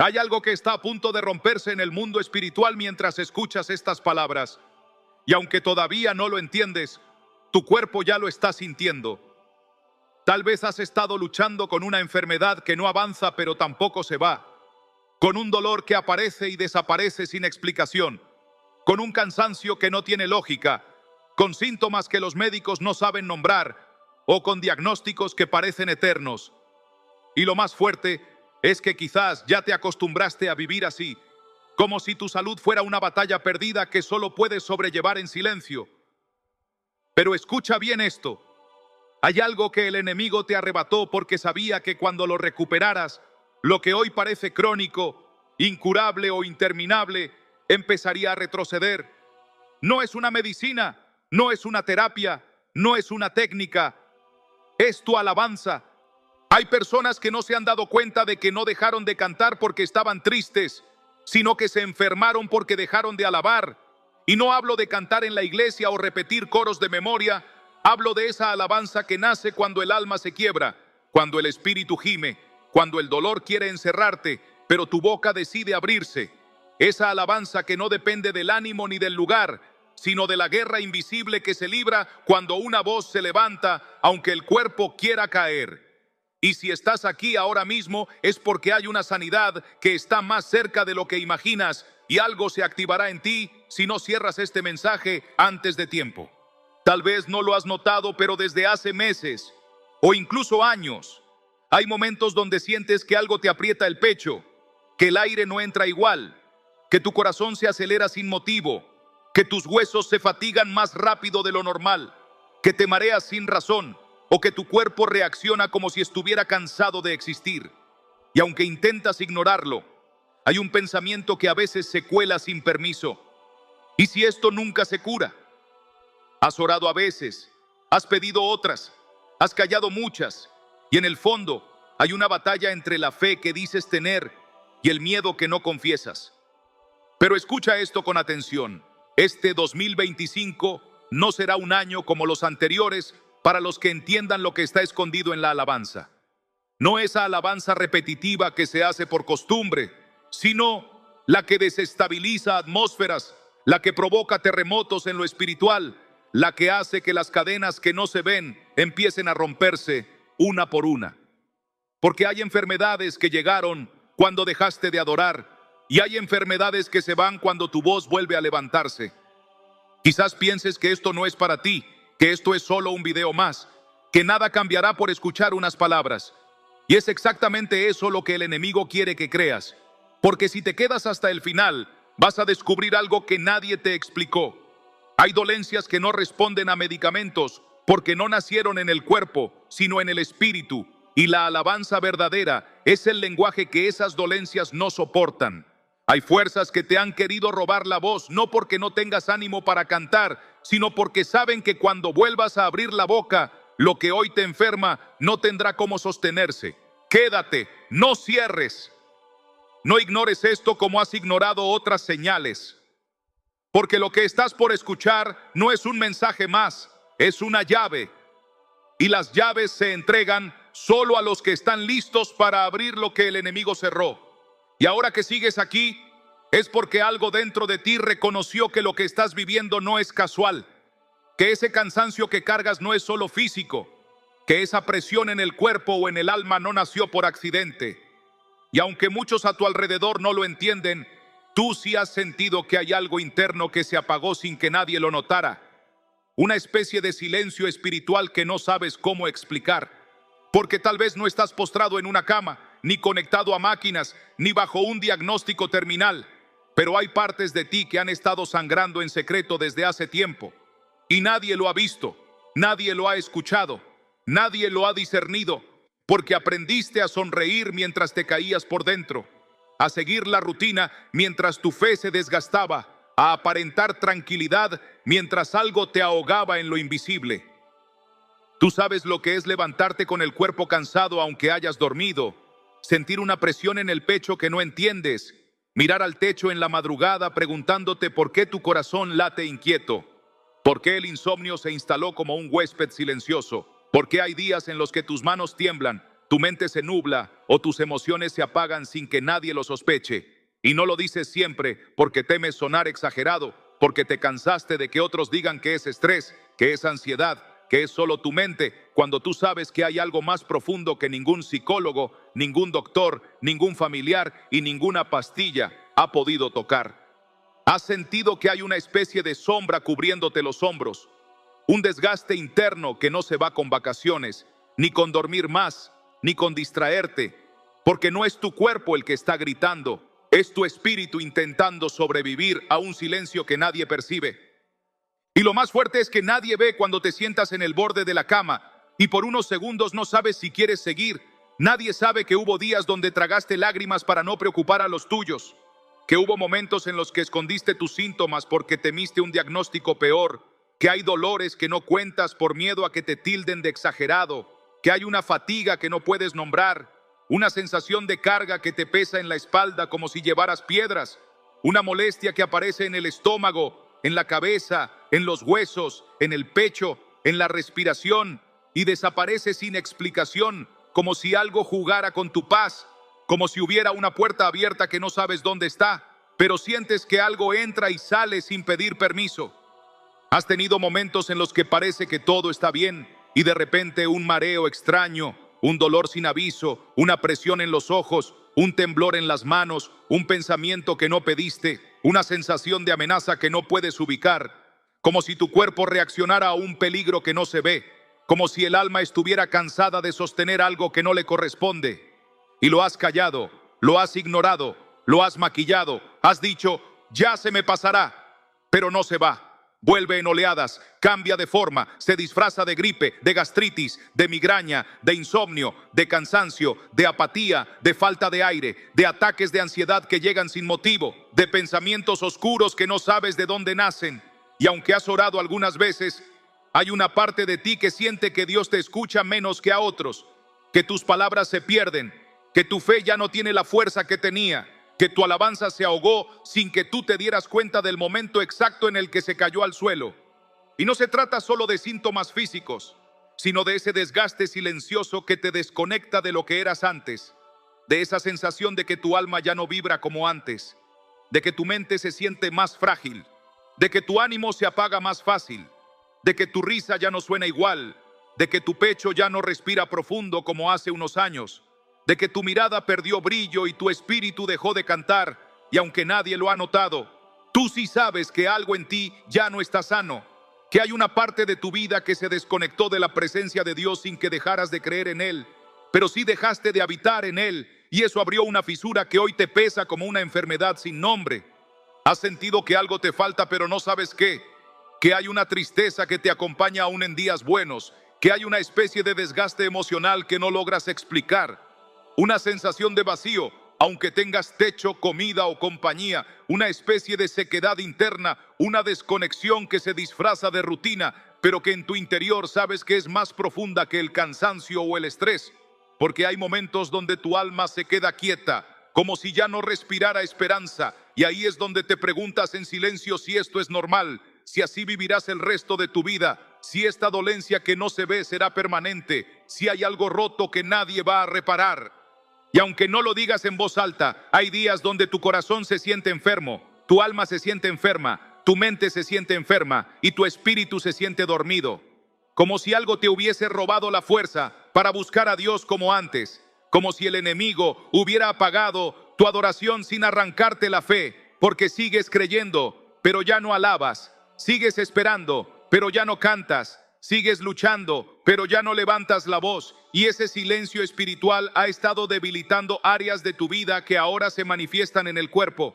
Hay algo que está a punto de romperse en el mundo espiritual mientras escuchas estas palabras. Y aunque todavía no lo entiendes, tu cuerpo ya lo está sintiendo. Tal vez has estado luchando con una enfermedad que no avanza pero tampoco se va, con un dolor que aparece y desaparece sin explicación, con un cansancio que no tiene lógica, con síntomas que los médicos no saben nombrar o con diagnósticos que parecen eternos. Y lo más fuerte es que quizás ya te acostumbraste a vivir así, como si tu salud fuera una batalla perdida que solo puedes sobrellevar en silencio. Pero escucha bien esto. Hay algo que el enemigo te arrebató porque sabía que cuando lo recuperaras, lo que hoy parece crónico, incurable o interminable, empezaría a retroceder. No es una medicina, no es una terapia, no es una técnica, es tu alabanza. Hay personas que no se han dado cuenta de que no dejaron de cantar porque estaban tristes, sino que se enfermaron porque dejaron de alabar. Y no hablo de cantar en la iglesia o repetir coros de memoria, hablo de esa alabanza que nace cuando el alma se quiebra, cuando el espíritu gime, cuando el dolor quiere encerrarte, pero tu boca decide abrirse. Esa alabanza que no depende del ánimo ni del lugar, sino de la guerra invisible que se libra cuando una voz se levanta, aunque el cuerpo quiera caer. Y si estás aquí ahora mismo es porque hay una sanidad que está más cerca de lo que imaginas y algo se activará en ti si no cierras este mensaje antes de tiempo. Tal vez no lo has notado, pero desde hace meses o incluso años, hay momentos donde sientes que algo te aprieta el pecho, que el aire no entra igual, que tu corazón se acelera sin motivo, que tus huesos se fatigan más rápido de lo normal, que te mareas sin razón, o que tu cuerpo reacciona como si estuviera cansado de existir. Y aunque intentas ignorarlo, hay un pensamiento que a veces se cuela sin permiso. ¿Y si esto nunca se cura? Has orado a veces, has pedido otras, has callado muchas, y en el fondo hay una batalla entre la fe que dices tener y el miedo que no confiesas. Pero escucha esto con atención. Este 2025 no será un año como los anteriores para los que entiendan lo que está escondido en la alabanza. No esa alabanza repetitiva que se hace por costumbre, sino la que desestabiliza atmósferas, la que provoca terremotos en lo espiritual, la que hace que las cadenas que no se ven empiecen a romperse una por una. Porque hay enfermedades que llegaron cuando dejaste de adorar y hay enfermedades que se van cuando tu voz vuelve a levantarse. Quizás pienses que esto no es para ti, que esto es solo un video más, que nada cambiará por escuchar unas palabras. Y es exactamente eso lo que el enemigo quiere que creas. Porque si te quedas hasta el final, vas a descubrir algo que nadie te explicó. Hay dolencias que no responden a medicamentos porque no nacieron en el cuerpo, sino en el espíritu. Y la alabanza verdadera es el lenguaje que esas dolencias no soportan. Hay fuerzas que te han querido robar la voz, no porque no tengas ánimo para cantar, sino porque saben que cuando vuelvas a abrir la boca, lo que hoy te enferma no tendrá cómo sostenerse. Quédate, no cierres. No ignores esto como has ignorado otras señales. Porque lo que estás por escuchar no es un mensaje más, es una llave. Y las llaves se entregan solo a los que están listos para abrir lo que el enemigo cerró. Y ahora que sigues aquí, es porque algo dentro de ti reconoció que lo que estás viviendo no es casual, que ese cansancio que cargas no es solo físico, que esa presión en el cuerpo o en el alma no nació por accidente. Y aunque muchos a tu alrededor no lo entienden, tú sí has sentido que hay algo interno que se apagó sin que nadie lo notara. Una especie de silencio espiritual que no sabes cómo explicar. Porque tal vez no estás postrado en una cama, ni conectado a máquinas, ni bajo un diagnóstico terminal. Pero hay partes de ti que han estado sangrando en secreto desde hace tiempo. Y nadie lo ha visto, nadie lo ha escuchado, nadie lo ha discernido. Porque aprendiste a sonreír mientras te caías por dentro, a seguir la rutina mientras tu fe se desgastaba, a aparentar tranquilidad mientras algo te ahogaba en lo invisible. Tú sabes lo que es levantarte con el cuerpo cansado aunque hayas dormido, sentir una presión en el pecho que no entiendes, mirar al techo en la madrugada preguntándote por qué tu corazón late inquieto, por qué el insomnio se instaló como un huésped silencioso, por qué hay días en los que tus manos tiemblan, tu mente se nubla o tus emociones se apagan sin que nadie lo sospeche. Y no lo dices siempre porque temes sonar exagerado, porque te cansaste de que otros digan que es estrés, que es ansiedad, que es solo tu mente, cuando tú sabes que hay algo más profundo que ningún psicólogo, ningún doctor, ningún familiar y ninguna pastilla ha podido tocar. Has sentido que hay una especie de sombra cubriéndote los hombros, un desgaste interno que no se va con vacaciones, ni con dormir más, ni con distraerte, porque no es tu cuerpo el que está gritando, es tu espíritu intentando sobrevivir a un silencio que nadie percibe. Y lo más fuerte es que nadie ve cuando te sientas en el borde de la cama y por unos segundos no sabes si quieres seguir. Nadie sabe que hubo días donde tragaste lágrimas para no preocupar a los tuyos, que hubo momentos en los que escondiste tus síntomas porque temiste un diagnóstico peor, que hay dolores que no cuentas por miedo a que te tilden de exagerado, que hay una fatiga que no puedes nombrar, una sensación de carga que te pesa en la espalda como si llevaras piedras, una molestia que aparece en el estómago, en la cabeza, en los huesos, en el pecho, en la respiración y desaparece sin explicación, como si algo jugara con tu paz, como si hubiera una puerta abierta que no sabes dónde está, pero sientes que algo entra y sale sin pedir permiso. Has tenido momentos en los que parece que todo está bien y de repente un mareo extraño, un dolor sin aviso, una presión en los ojos, un temblor en las manos, un pensamiento que no pediste, una sensación de amenaza que no puedes ubicar, como si tu cuerpo reaccionara a un peligro que no se ve, como si el alma estuviera cansada de sostener algo que no le corresponde. Y lo has callado, lo has ignorado, lo has maquillado, has dicho, ya se me pasará, pero no se va. Vuelve en oleadas, cambia de forma, se disfraza de gripe, de gastritis, de migraña, de insomnio, de cansancio, de apatía, de falta de aire, de ataques de ansiedad que llegan sin motivo, de pensamientos oscuros que no sabes de dónde nacen. Y aunque has orado algunas veces, hay una parte de ti que siente que Dios te escucha menos que a otros, que tus palabras se pierden, que tu fe ya no tiene la fuerza que tenía, que tu alabanza se ahogó sin que tú te dieras cuenta del momento exacto en el que se cayó al suelo. Y no se trata solo de síntomas físicos, sino de ese desgaste silencioso que te desconecta de lo que eras antes, de esa sensación de que tu alma ya no vibra como antes, de que tu mente se siente más frágil, de que tu ánimo se apaga más fácil, de que tu risa ya no suena igual, de que tu pecho ya no respira profundo como hace unos años, de que tu mirada perdió brillo y tu espíritu dejó de cantar, y aunque nadie lo ha notado, tú sí sabes que algo en ti ya no está sano, que hay una parte de tu vida que se desconectó de la presencia de Dios sin que dejaras de creer en Él, pero sí dejaste de habitar en Él, y eso abrió una fisura que hoy te pesa como una enfermedad sin nombre. Has sentido que algo te falta pero no sabes qué, que hay una tristeza que te acompaña aún en días buenos, que hay una especie de desgaste emocional que no logras explicar, una sensación de vacío, aunque tengas techo, comida o compañía, una especie de sequedad interna, una desconexión que se disfraza de rutina, pero que en tu interior sabes que es más profunda que el cansancio o el estrés, porque hay momentos donde tu alma se queda quieta, como si ya no respirara esperanza, y ahí es donde te preguntas en silencio si esto es normal, si así vivirás el resto de tu vida, si esta dolencia que no se ve será permanente, si hay algo roto que nadie va a reparar. Y aunque no lo digas en voz alta, hay días donde tu corazón se siente enfermo, tu alma se siente enferma, tu mente se siente enferma y tu espíritu se siente dormido. Como si algo te hubiese robado la fuerza para buscar a Dios como antes. Como si el enemigo hubiera apagado tu adoración sin arrancarte la fe, porque sigues creyendo, pero ya no alabas. Sigues esperando, pero ya no cantas. Sigues luchando, pero ya no levantas la voz, y ese silencio espiritual ha estado debilitando áreas de tu vida que ahora se manifiestan en el cuerpo.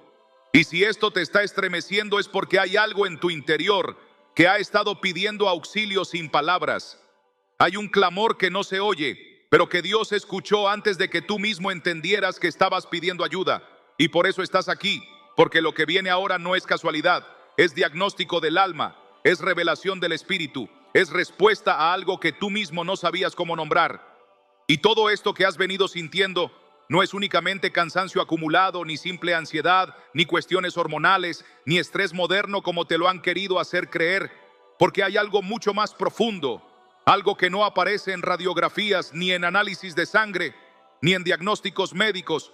Y si esto te está estremeciendo es porque hay algo en tu interior que ha estado pidiendo auxilio sin palabras. Hay un clamor que no se oye, pero que Dios escuchó antes de que tú mismo entendieras que estabas pidiendo ayuda. Y por eso estás aquí, porque lo que viene ahora no es casualidad, es diagnóstico del alma, es revelación del espíritu. Es respuesta a algo que tú mismo no sabías cómo nombrar. Y todo esto que has venido sintiendo no es únicamente cansancio acumulado, ni simple ansiedad, ni cuestiones hormonales, ni estrés moderno como te lo han querido hacer creer, porque hay algo mucho más profundo. algo que no aparece en radiografías, ni en análisis de sangre, ni en diagnósticos médicos,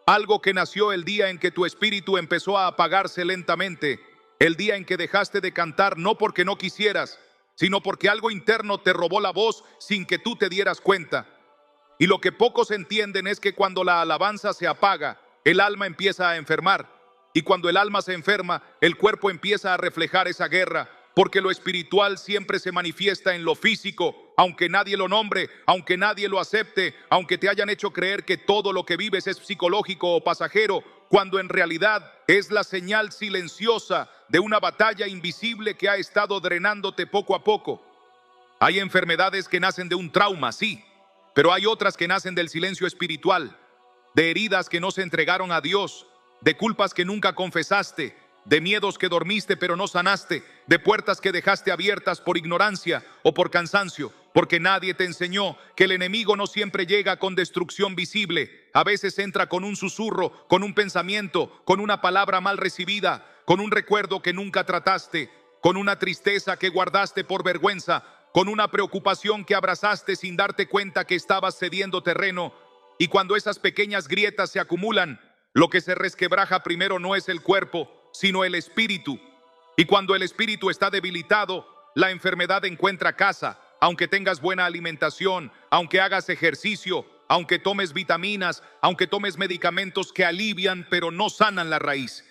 algo que nació el día en que tu espíritu empezó a apagarse lentamente, el día en que dejaste de cantar no porque no quisieras, sino porque algo interno te robó la voz sin que tú te dieras cuenta. Y lo que pocos entienden es que cuando la alabanza se apaga, el alma empieza a enfermar. Y cuando el alma se enferma, el cuerpo empieza a reflejar esa guerra, porque lo espiritual siempre se manifiesta en lo físico, aunque nadie lo nombre, aunque nadie lo acepte, aunque te hayan hecho creer que todo lo que vives es psicológico o pasajero, cuando en realidad es la señal silenciosa de una batalla invisible que ha estado drenándote poco a poco. Hay enfermedades que nacen de un trauma, sí, pero hay otras que nacen del silencio espiritual, de heridas que no se entregaron a Dios, de culpas que nunca confesaste, de miedos que dormiste pero no sanaste, de puertas que dejaste abiertas por ignorancia o por cansancio, porque nadie te enseñó que el enemigo no siempre llega con destrucción visible. A veces entra con un susurro, con un pensamiento, con una palabra mal recibida, con un recuerdo que nunca trataste, con una tristeza que guardaste por vergüenza, con una preocupación que abrazaste sin darte cuenta que estabas cediendo terreno. Y cuando esas pequeñas grietas se acumulan, lo que se resquebraja primero no es el cuerpo, sino el espíritu. Y cuando el espíritu está debilitado, la enfermedad encuentra casa, aunque tengas buena alimentación, aunque hagas ejercicio, aunque tomes vitaminas, aunque tomes medicamentos que alivian pero no sanan la raíz.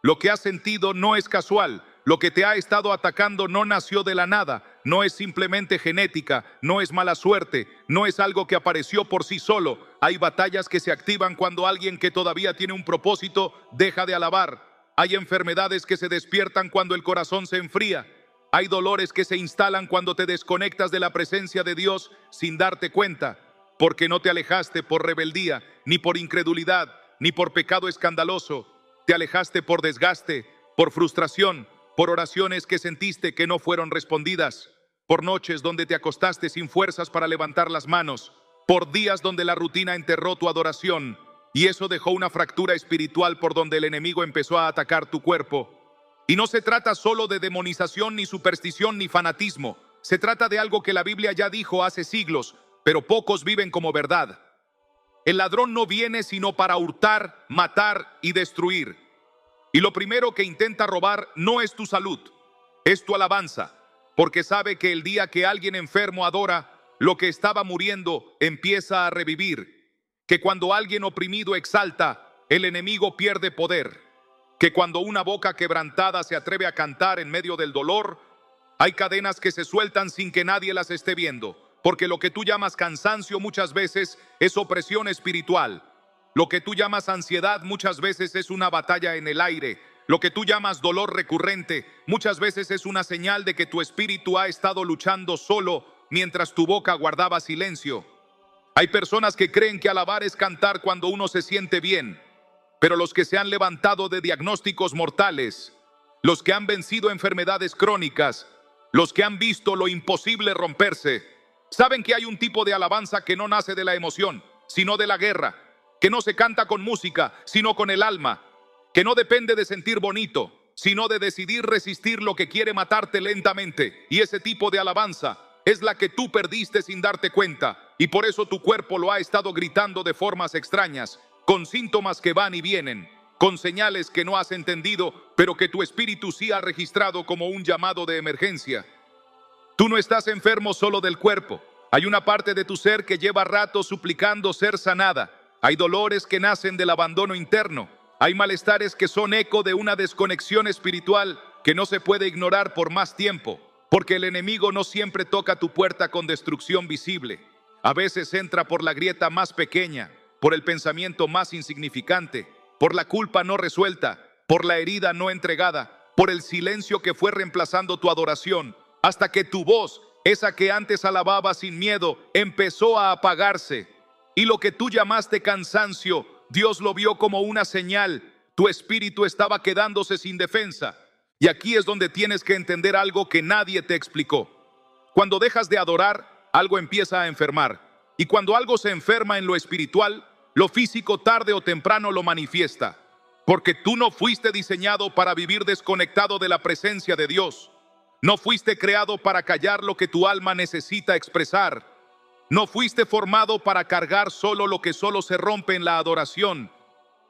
Lo que has sentido no es casual. Lo que te ha estado atacando no nació de la nada, no es simplemente genética, no es mala suerte, no es algo que apareció por sí solo. Hay batallas que se activan cuando alguien que todavía tiene un propósito deja de alabar. Hay enfermedades que se despiertan cuando el corazón se enfría. Hay dolores que se instalan cuando te desconectas de la presencia de Dios sin darte cuenta, porque no te alejaste por rebeldía, ni por incredulidad, ni por pecado escandaloso. Te alejaste por desgaste, por frustración, por oraciones que sentiste que no fueron respondidas, por noches donde te acostaste sin fuerzas para levantar las manos, por días donde la rutina enterró tu adoración, y eso dejó una fractura espiritual por donde el enemigo empezó a atacar tu cuerpo. Y no se trata solo de demonización, ni superstición, ni fanatismo. Se trata de algo que la Biblia ya dijo hace siglos, pero pocos viven como verdad. El ladrón no viene sino para hurtar, matar y destruir. Y lo primero que intenta robar no es tu salud, es tu alabanza, porque sabe que el día que alguien enfermo adora, lo que estaba muriendo empieza a revivir, que cuando alguien oprimido exalta, el enemigo pierde poder, que cuando una boca quebrantada se atreve a cantar en medio del dolor, hay cadenas que se sueltan sin que nadie las esté viendo, porque lo que tú llamas cansancio muchas veces es opresión espiritual. Lo que tú llamas ansiedad muchas veces es una batalla en el aire. Lo que tú llamas dolor recurrente muchas veces es una señal de que tu espíritu ha estado luchando solo mientras tu boca guardaba silencio. Hay personas que creen que alabar es cantar cuando uno se siente bien, pero los que se han levantado de diagnósticos mortales, los que han vencido enfermedades crónicas, los que han visto lo imposible romperse, saben que hay un tipo de alabanza que no nace de la emoción, sino de la guerra, que no se canta con música, sino con el alma, que no depende de sentir bonito, sino de decidir resistir lo que quiere matarte lentamente. Y ese tipo de alabanza es la que tú perdiste sin darte cuenta, y por eso tu cuerpo lo ha estado gritando de formas extrañas, con síntomas que van y vienen, con señales que no has entendido, pero que tu espíritu sí ha registrado como un llamado de emergencia. Tú no estás enfermo solo del cuerpo. Hay una parte de tu ser que lleva rato suplicando ser sanada. Hay dolores que nacen del abandono interno. Hay malestares que son eco de una desconexión espiritual que no se puede ignorar por más tiempo, porque el enemigo no siempre toca tu puerta con destrucción visible. A veces entra por la grieta más pequeña, por el pensamiento más insignificante, por la culpa no resuelta, por la herida no entregada, por el silencio que fue reemplazando tu adoración, hasta que tu voz, esa que antes alababa sin miedo, empezó a apagarse. Y lo que tú llamaste cansancio, Dios lo vio como una señal. Tu espíritu estaba quedándose sin defensa. Y aquí es donde tienes que entender algo que nadie te explicó. Cuando dejas de adorar, algo empieza a enfermar. Y cuando algo se enferma en lo espiritual, lo físico tarde o temprano lo manifiesta. Porque tú no fuiste diseñado para vivir desconectado de la presencia de Dios. No fuiste creado para callar lo que tu alma necesita expresar. No fuiste formado para cargar solo lo que solo se rompe en la adoración.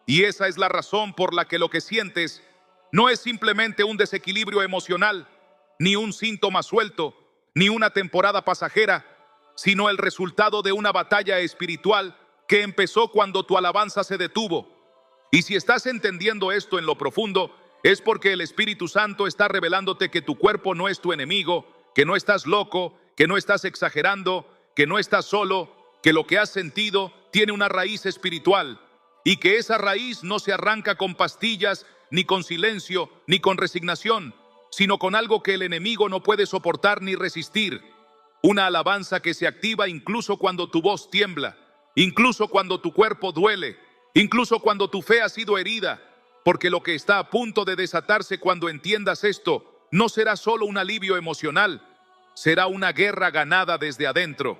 Y esa es la razón por la que lo que sientes no es simplemente un desequilibrio emocional, ni un síntoma suelto, ni una temporada pasajera, sino el resultado de una batalla espiritual que empezó cuando tu alabanza se detuvo. Y si estás entendiendo esto en lo profundo, es porque el Espíritu Santo está revelándote que tu cuerpo no es tu enemigo, que no estás loco, que no estás exagerando, que no estás solo, que lo que has sentido tiene una raíz espiritual y que esa raíz no se arranca con pastillas, ni con silencio, ni con resignación, sino con algo que el enemigo no puede soportar ni resistir. Una alabanza que se activa incluso cuando tu voz tiembla, incluso cuando tu cuerpo duele, incluso cuando tu fe ha sido herida, porque lo que está a punto de desatarse cuando entiendas esto no será solo un alivio emocional, será una guerra ganada desde adentro.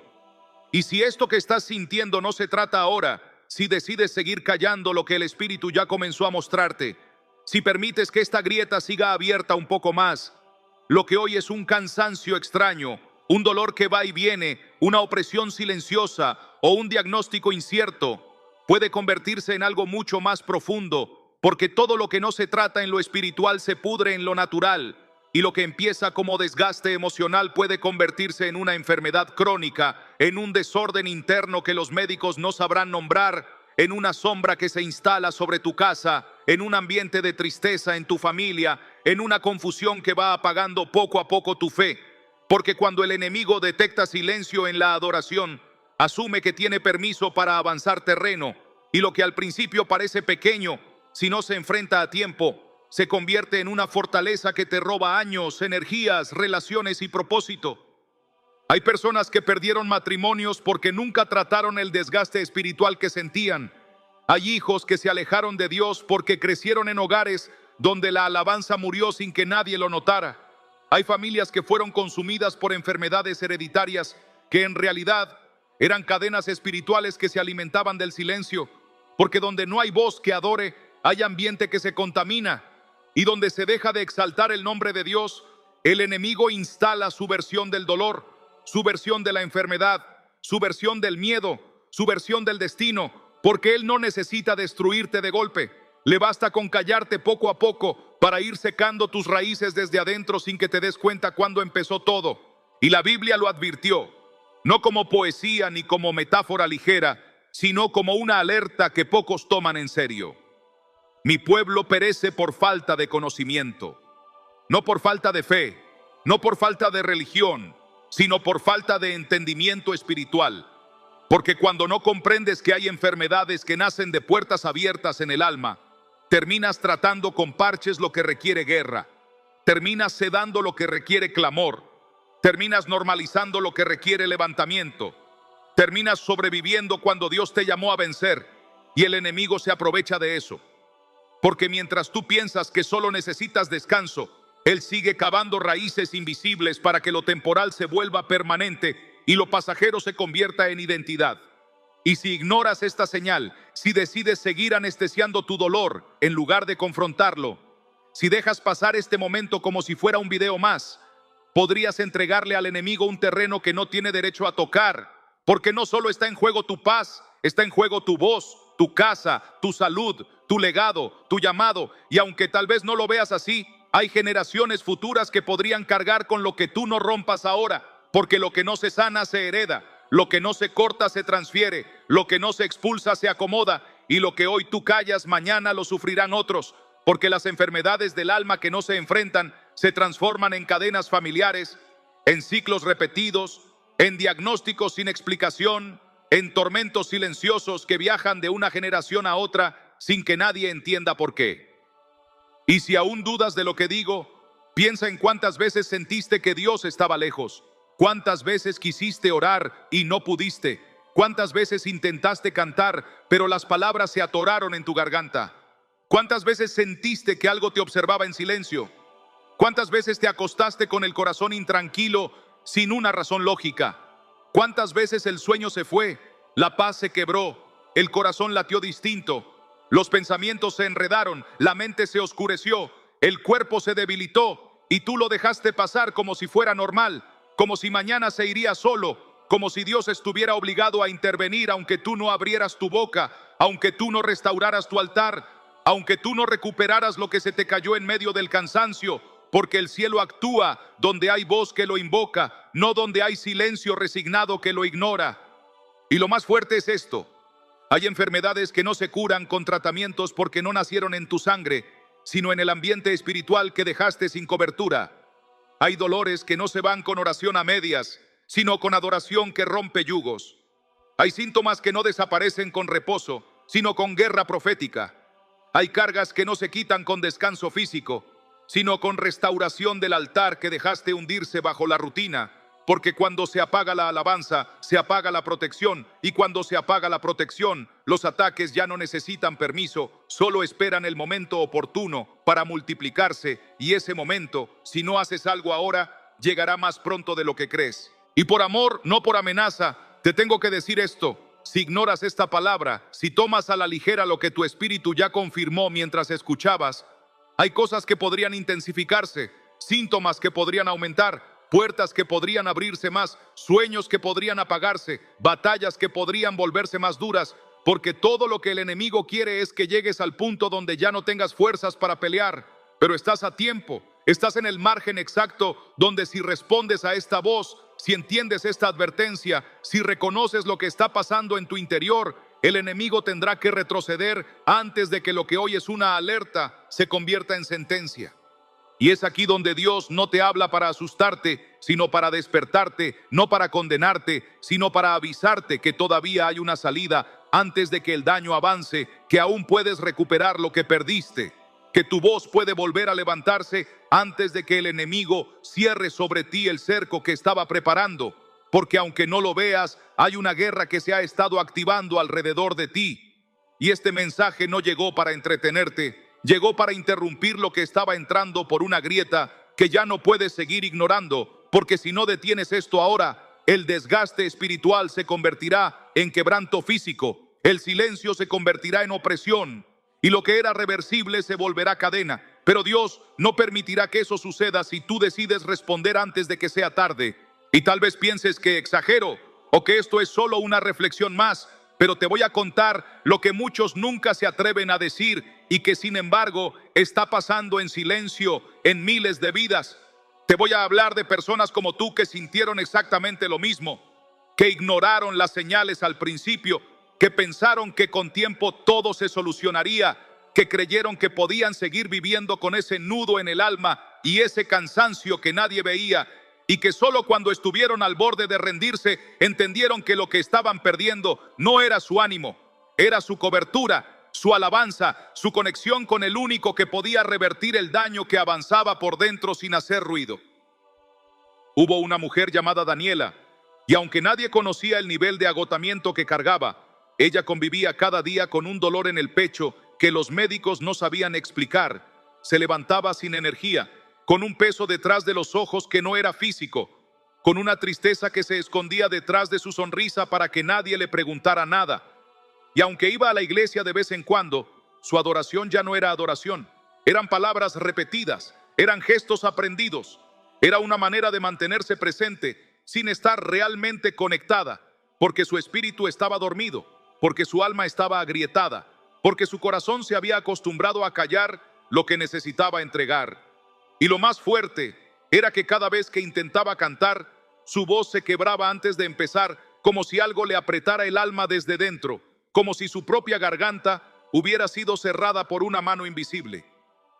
Y si esto que estás sintiendo no se trata ahora, si decides seguir callando lo que el Espíritu ya comenzó a mostrarte, si permites que esta grieta siga abierta un poco más, lo que hoy es un cansancio extraño, un dolor que va y viene, una opresión silenciosa o un diagnóstico incierto, puede convertirse en algo mucho más profundo, porque todo lo que no se trata en lo espiritual se pudre en lo natural, y lo que empieza como desgaste emocional puede convertirse en una enfermedad crónica, en un desorden interno que los médicos no sabrán nombrar, en una sombra que se instala sobre tu casa, en un ambiente de tristeza en tu familia, en una confusión que va apagando poco a poco tu fe. Porque cuando el enemigo detecta silencio en la adoración, asume que tiene permiso para avanzar terreno, y lo que al principio parece pequeño, si no se enfrenta a tiempo, se convierte en una fortaleza que te roba años, energías, relaciones y propósito. Hay personas que perdieron matrimonios porque nunca trataron el desgaste espiritual que sentían. Hay hijos que se alejaron de Dios porque crecieron en hogares donde la alabanza murió sin que nadie lo notara. Hay familias que fueron consumidas por enfermedades hereditarias que en realidad eran cadenas espirituales que se alimentaban del silencio, porque donde no hay voz que adore, hay ambiente que se contamina. Y donde se deja de exaltar el nombre de Dios, el enemigo instala su versión del dolor, su versión de la enfermedad, su versión del miedo, su versión del destino, porque él no necesita destruirte de golpe. Le basta con callarte poco a poco para ir secando tus raíces desde adentro sin que te des cuenta cuándo empezó todo. Y la Biblia lo advirtió, no como poesía ni como metáfora ligera, sino como una alerta que pocos toman en serio. Mi pueblo perece por falta de conocimiento, no por falta de fe, no por falta de religión, sino por falta de entendimiento espiritual. Porque cuando no comprendes que hay enfermedades que nacen de puertas abiertas en el alma, terminas tratando con parches lo que requiere guerra, terminas sedando lo que requiere clamor, terminas normalizando lo que requiere levantamiento, terminas sobreviviendo cuando Dios te llamó a vencer y el enemigo se aprovecha de eso. Porque mientras tú piensas que solo necesitas descanso, Él sigue cavando raíces invisibles para que lo temporal se vuelva permanente y lo pasajero se convierta en identidad. Y si ignoras esta señal, si decides seguir anestesiando tu dolor en lugar de confrontarlo, si dejas pasar este momento como si fuera un video más, podrías entregarle al enemigo un terreno que no tiene derecho a tocar, porque no solo está en juego tu paz, está en juego tu voz, tu casa, tu salud, tu legado, tu llamado, y aunque tal vez no lo veas así, hay generaciones futuras que podrían cargar con lo que tú no rompas ahora, porque lo que no se sana se hereda, lo que no se corta se transfiere, lo que no se expulsa se acomoda, y lo que hoy tú callas mañana lo sufrirán otros, porque las enfermedades del alma que no se enfrentan se transforman en cadenas familiares, en ciclos repetidos, en diagnósticos sin explicación, en tormentos silenciosos que viajan de una generación a otra sin que nadie entienda por qué. Y si aún dudas de lo que digo, piensa en cuántas veces sentiste que Dios estaba lejos, cuántas veces quisiste orar y no pudiste, cuántas veces intentaste cantar, pero las palabras se atoraron en tu garganta, cuántas veces sentiste que algo te observaba en silencio, cuántas veces te acostaste con el corazón intranquilo sin una razón lógica, cuántas veces el sueño se fue, la paz se quebró, el corazón latió distinto, los pensamientos se enredaron, la mente se oscureció, el cuerpo se debilitó y tú lo dejaste pasar como si fuera normal, como si mañana se iría solo, como si Dios estuviera obligado a intervenir aunque tú no abrieras tu boca, aunque tú no restauraras tu altar, aunque tú no recuperaras lo que se te cayó en medio del cansancio, porque el cielo actúa donde hay voz que lo invoca, no donde hay silencio resignado que lo ignora. Y lo más fuerte es esto: hay enfermedades que no se curan con tratamientos porque no nacieron en tu sangre, sino en el ambiente espiritual que dejaste sin cobertura. Hay dolores que no se van con oración a medias, sino con adoración que rompe yugos. Hay síntomas que no desaparecen con reposo, sino con guerra profética. Hay cargas que no se quitan con descanso físico, sino con restauración del altar que dejaste hundirse bajo la rutina. Porque cuando se apaga la alabanza, se apaga la protección, y cuando se apaga la protección, los ataques ya no necesitan permiso, solo esperan el momento oportuno para multiplicarse, y ese momento, si no haces algo ahora, llegará más pronto de lo que crees. Y por amor, no por amenaza, te tengo que decir esto: si ignoras esta palabra, si tomas a la ligera lo que tu espíritu ya confirmó mientras escuchabas, hay cosas que podrían intensificarse, síntomas que podrían aumentar, puertas que podrían abrirse más, sueños que podrían apagarse, batallas que podrían volverse más duras, porque todo lo que el enemigo quiere es que llegues al punto donde ya no tengas fuerzas para pelear. Pero estás a tiempo, estás en el margen exacto donde, si respondes a esta voz, si entiendes esta advertencia, si reconoces lo que está pasando en tu interior, el enemigo tendrá que retroceder antes de que lo que hoy es una alerta se convierta en sentencia. Y es aquí donde Dios no te habla para asustarte, sino para despertarte, no para condenarte, sino para avisarte que todavía hay una salida antes de que el daño avance, que aún puedes recuperar lo que perdiste, que tu voz puede volver a levantarse antes de que el enemigo cierre sobre ti el cerco que estaba preparando, porque aunque no lo veas, hay una guerra que se ha estado activando alrededor de ti. Y este mensaje no llegó para entretenerte, llegó para interrumpir lo que estaba entrando por una grieta que ya no puedes seguir ignorando, porque si no detienes esto ahora, el desgaste espiritual se convertirá en quebranto físico, el silencio se convertirá en opresión, y lo que era reversible se volverá cadena. Pero Dios no permitirá que eso suceda si tú decides responder antes de que sea tarde. Y tal vez pienses que exagero o que esto es solo una reflexión más, pero te voy a contar lo que muchos nunca se atreven a decir y que sin embargo está pasando en silencio en miles de vidas. Te voy a hablar de personas como tú que sintieron exactamente lo mismo, que ignoraron las señales al principio, que pensaron que con tiempo todo se solucionaría, que creyeron que podían seguir viviendo con ese nudo en el alma y ese cansancio que nadie veía, y que solo cuando estuvieron al borde de rendirse entendieron que lo que estaban perdiendo no era su ánimo, era su cobertura, su alabanza, su conexión con el único que podía revertir el daño que avanzaba por dentro sin hacer ruido. Hubo una mujer llamada Daniela, y aunque nadie conocía el nivel de agotamiento que cargaba, ella convivía cada día con un dolor en el pecho que los médicos no sabían explicar. Se levantaba sin energía, con un peso detrás de los ojos que no era físico, con una tristeza que se escondía detrás de su sonrisa para que nadie le preguntara nada. Y aunque iba a la iglesia de vez en cuando, su adoración ya no era adoración. Eran palabras repetidas, eran gestos aprendidos. Era una manera de mantenerse presente sin estar realmente conectada, porque su espíritu estaba dormido, porque su alma estaba agrietada, porque su corazón se había acostumbrado a callar lo que necesitaba entregar. Y lo más fuerte era que cada vez que intentaba cantar, su voz se quebraba antes de empezar, como si algo le apretara el alma desde dentro, como si su propia garganta hubiera sido cerrada por una mano invisible.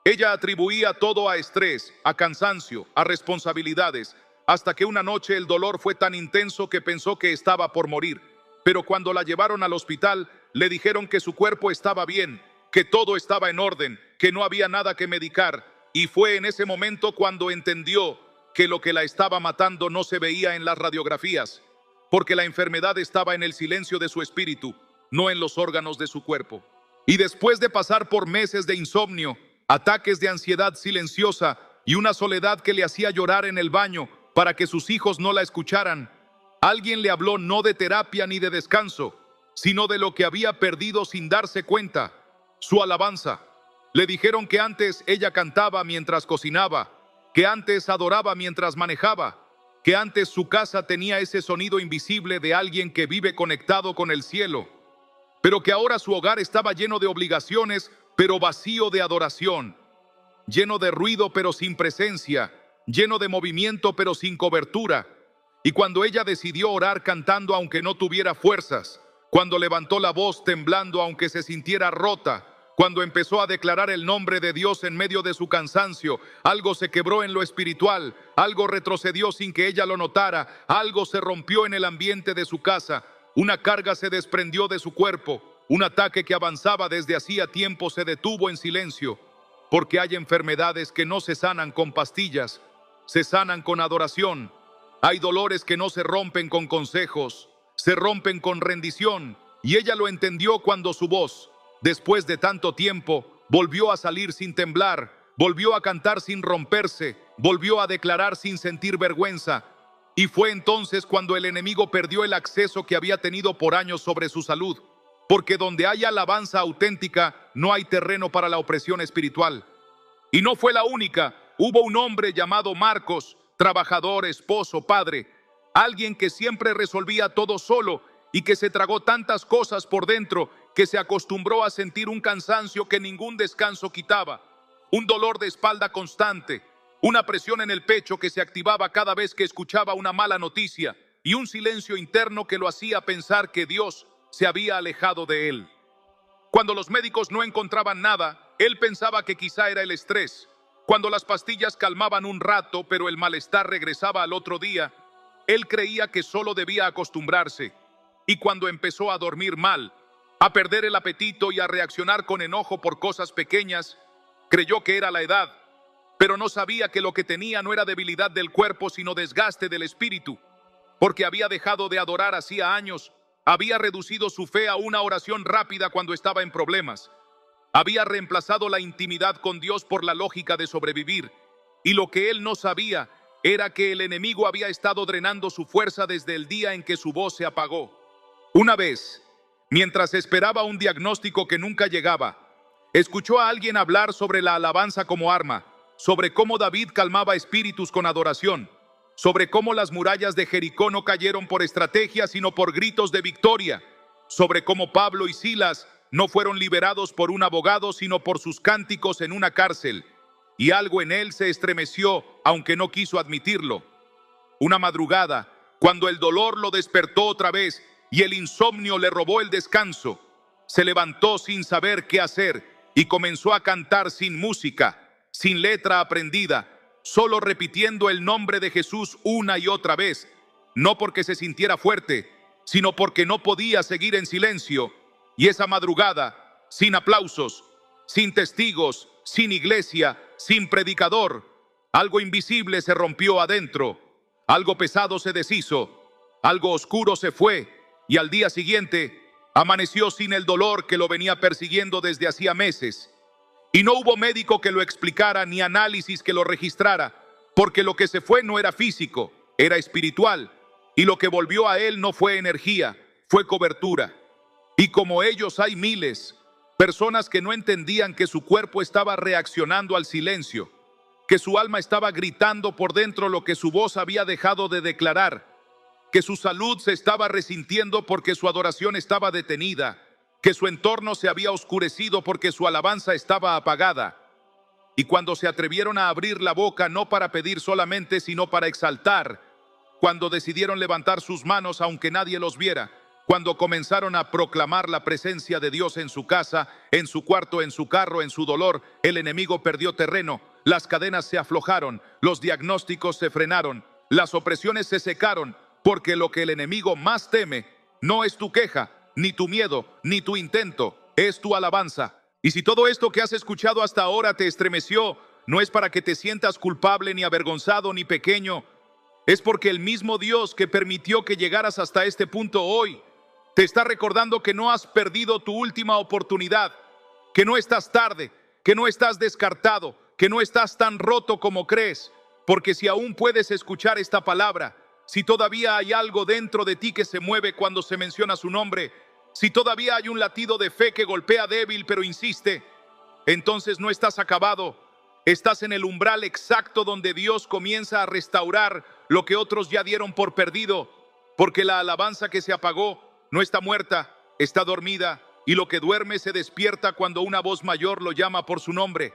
Ella atribuía todo a estrés, a cansancio, a responsabilidades, hasta que una noche el dolor fue tan intenso que pensó que estaba por morir. Pero cuando la llevaron al hospital, le dijeron que su cuerpo estaba bien, que todo estaba en orden, que no había nada que medicar. Y fue en ese momento cuando entendió que lo que la estaba matando no se veía en las radiografías, porque la enfermedad estaba en el silencio de su espíritu, no en los órganos de su cuerpo. Y después de pasar por meses de insomnio, ataques de ansiedad silenciosa y una soledad que le hacía llorar en el baño para que sus hijos no la escucharan, alguien le habló no de terapia ni de descanso, sino de lo que había perdido sin darse cuenta: su alabanza. Le dijeron que antes ella cantaba mientras cocinaba, que antes adoraba mientras manejaba, que antes su casa tenía ese sonido invisible de alguien que vive conectado con el cielo, pero que ahora su hogar estaba lleno de obligaciones, pero vacío de adoración, lleno de ruido pero sin presencia, lleno de movimiento pero sin cobertura. Y cuando ella decidió orar cantando aunque no tuviera fuerzas, cuando levantó la voz temblando aunque se sintiera rota, cuando empezó a declarar el nombre de Dios en medio de su cansancio, algo se quebró en lo espiritual, algo retrocedió sin que ella lo notara, algo se rompió en el ambiente de su casa, una carga se desprendió de su cuerpo, un ataque que avanzaba desde hacía tiempo se detuvo en silencio, porque hay enfermedades que no se sanan con pastillas, se sanan con adoración. Hay dolores que no se rompen con consejos, se rompen con rendición, y ella lo entendió cuando su voz, después de tanto tiempo, volvió a salir sin temblar, volvió a cantar sin romperse, volvió a declarar sin sentir vergüenza. Y fue entonces cuando el enemigo perdió el acceso que había tenido por años sobre su salud, porque donde hay alabanza auténtica, no hay terreno para la opresión espiritual. Y no fue la única. Hubo un hombre llamado Marcos, trabajador, esposo, padre, alguien que siempre resolvía todo solo y que se tragó tantas cosas por dentro que se acostumbró a sentir un cansancio que ningún descanso quitaba, un dolor de espalda constante, una presión en el pecho que se activaba cada vez que escuchaba una mala noticia y un silencio interno que lo hacía pensar que Dios se había alejado de él. Cuando los médicos no encontraban nada, él pensaba que quizá era el estrés. Cuando las pastillas calmaban un rato, pero el malestar regresaba al otro día, él creía que solo debía acostumbrarse. Y cuando empezó a dormir mal, a perder el apetito y a reaccionar con enojo por cosas pequeñas, creyó que era la edad, pero no sabía que lo que tenía no era debilidad del cuerpo, sino desgaste del espíritu, porque había dejado de adorar hacía años, había reducido su fe a una oración rápida cuando estaba en problemas. Había reemplazado la intimidad con Dios por la lógica de sobrevivir, y lo que él no sabía era que el enemigo había estado drenando su fuerza desde el día en que su voz se apagó. Una vez, mientras esperaba un diagnóstico que nunca llegaba, escuchó a alguien hablar sobre la alabanza como arma, sobre cómo David calmaba espíritus con adoración, sobre cómo las murallas de Jericó no cayeron por estrategia, sino por gritos de victoria, sobre cómo Pablo y Silas no fueron liberados por un abogado, sino por sus cánticos en una cárcel. Y algo en él se estremeció, aunque no quiso admitirlo. Una madrugada, cuando el dolor lo despertó otra vez y el insomnio le robó el descanso, se levantó sin saber qué hacer y comenzó a cantar sin música, sin letra aprendida, solo repitiendo el nombre de Jesús una y otra vez, no porque se sintiera fuerte, sino porque no podía seguir en silencio. Y esa madrugada, sin aplausos, sin testigos, sin iglesia, sin predicador, algo invisible se rompió adentro, algo pesado se deshizo, algo oscuro se fue, y al día siguiente amaneció sin el dolor que lo venía persiguiendo desde hacía meses. Y no hubo médico que lo explicara ni análisis que lo registrara, porque lo que se fue no era físico, era espiritual, y lo que volvió a él no fue energía, fue cobertura. Y como ellos hay miles, personas que no entendían que su cuerpo estaba reaccionando al silencio, que su alma estaba gritando por dentro lo que su voz había dejado de declarar, que su salud se estaba resintiendo porque su adoración estaba detenida, que su entorno se había oscurecido porque su alabanza estaba apagada. Y cuando se atrevieron a abrir la boca no para pedir solamente, sino para exaltar, cuando decidieron levantar sus manos aunque nadie los viera, cuando comenzaron a proclamar la presencia de Dios en su casa, en su cuarto, en su carro, en su dolor, el enemigo perdió terreno, las cadenas se aflojaron, los diagnósticos se frenaron, las opresiones se secaron, porque lo que el enemigo más teme no es tu queja, ni tu miedo, ni tu intento, es tu alabanza. Y si todo esto que has escuchado hasta ahora te estremeció, no es para que te sientas culpable, ni avergonzado, ni pequeño. Es porque el mismo Dios que permitió que llegaras hasta este punto hoy, te está recordando que no has perdido tu última oportunidad, que no estás tarde, que no estás descartado, que no estás tan roto como crees, porque si aún puedes escuchar esta palabra, si todavía hay algo dentro de ti que se mueve cuando se menciona su nombre, si todavía hay un latido de fe que golpea débil pero insiste, entonces no estás acabado, Estás en el umbral exacto donde Dios comienza a restaurar lo que otros ya dieron por perdido, porque la alabanza que se apagó no está muerta, está dormida, y lo que duerme se despierta cuando una voz mayor lo llama por su nombre.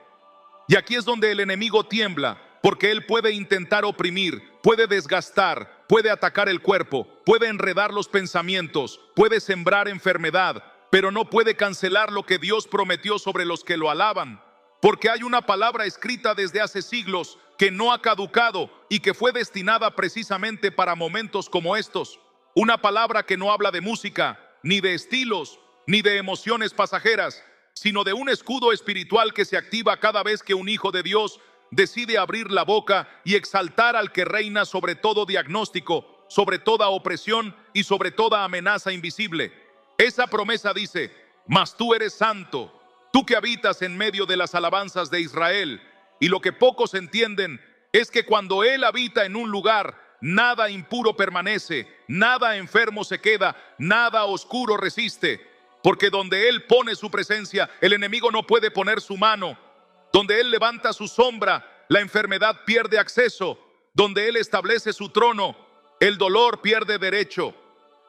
Y aquí es donde el enemigo tiembla, porque él puede intentar oprimir, puede desgastar, puede atacar el cuerpo, puede enredar los pensamientos, puede sembrar enfermedad, pero no puede cancelar lo que Dios prometió sobre los que lo alaban. Porque hay una palabra escrita desde hace siglos que no ha caducado y que fue destinada precisamente para momentos como estos. Una palabra que no habla de música, ni de estilos, ni de emociones pasajeras, sino de un escudo espiritual que se activa cada vez que un hijo de Dios decide abrir la boca y exaltar al que reina sobre todo diagnóstico, sobre toda opresión y sobre toda amenaza invisible. Esa promesa dice: mas tú eres santo, tú que habitas en medio de las alabanzas de Israel. Y lo que pocos entienden es que cuando Él habita en un lugar, nada impuro permanece, nada enfermo se queda, nada oscuro resiste. Porque donde Él pone su presencia, el enemigo no puede poner su mano. Donde Él levanta su sombra, la enfermedad pierde acceso. Donde Él establece su trono, el dolor pierde derecho.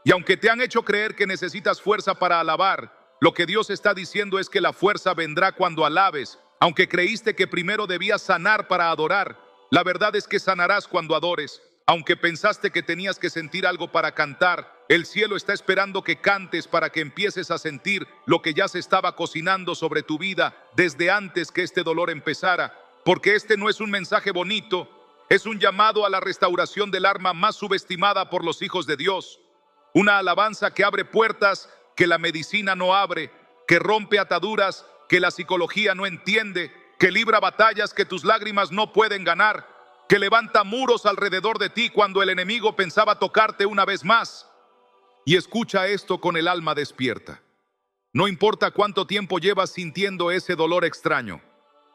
Y aunque te han hecho creer que necesitas fuerza para alabar, lo que Dios está diciendo es que la fuerza vendrá cuando alabes. Aunque creíste que primero debías sanar para adorar, la verdad es que sanarás cuando adores. Aunque pensaste que tenías que sentir algo para cantar, el cielo está esperando que cantes para que empieces a sentir lo que ya se estaba cocinando sobre tu vida desde antes que este dolor empezara. Porque este no es un mensaje bonito, es un llamado a la restauración del arma más subestimada por los hijos de Dios. Una alabanza que abre puertas que la medicina no abre, que rompe ataduras que la psicología no entiende, que libra batallas que tus lágrimas no pueden ganar, que levanta muros alrededor de ti cuando el enemigo pensaba tocarte una vez más. Y escucha esto con el alma despierta. No importa cuánto tiempo llevas sintiendo ese dolor extraño.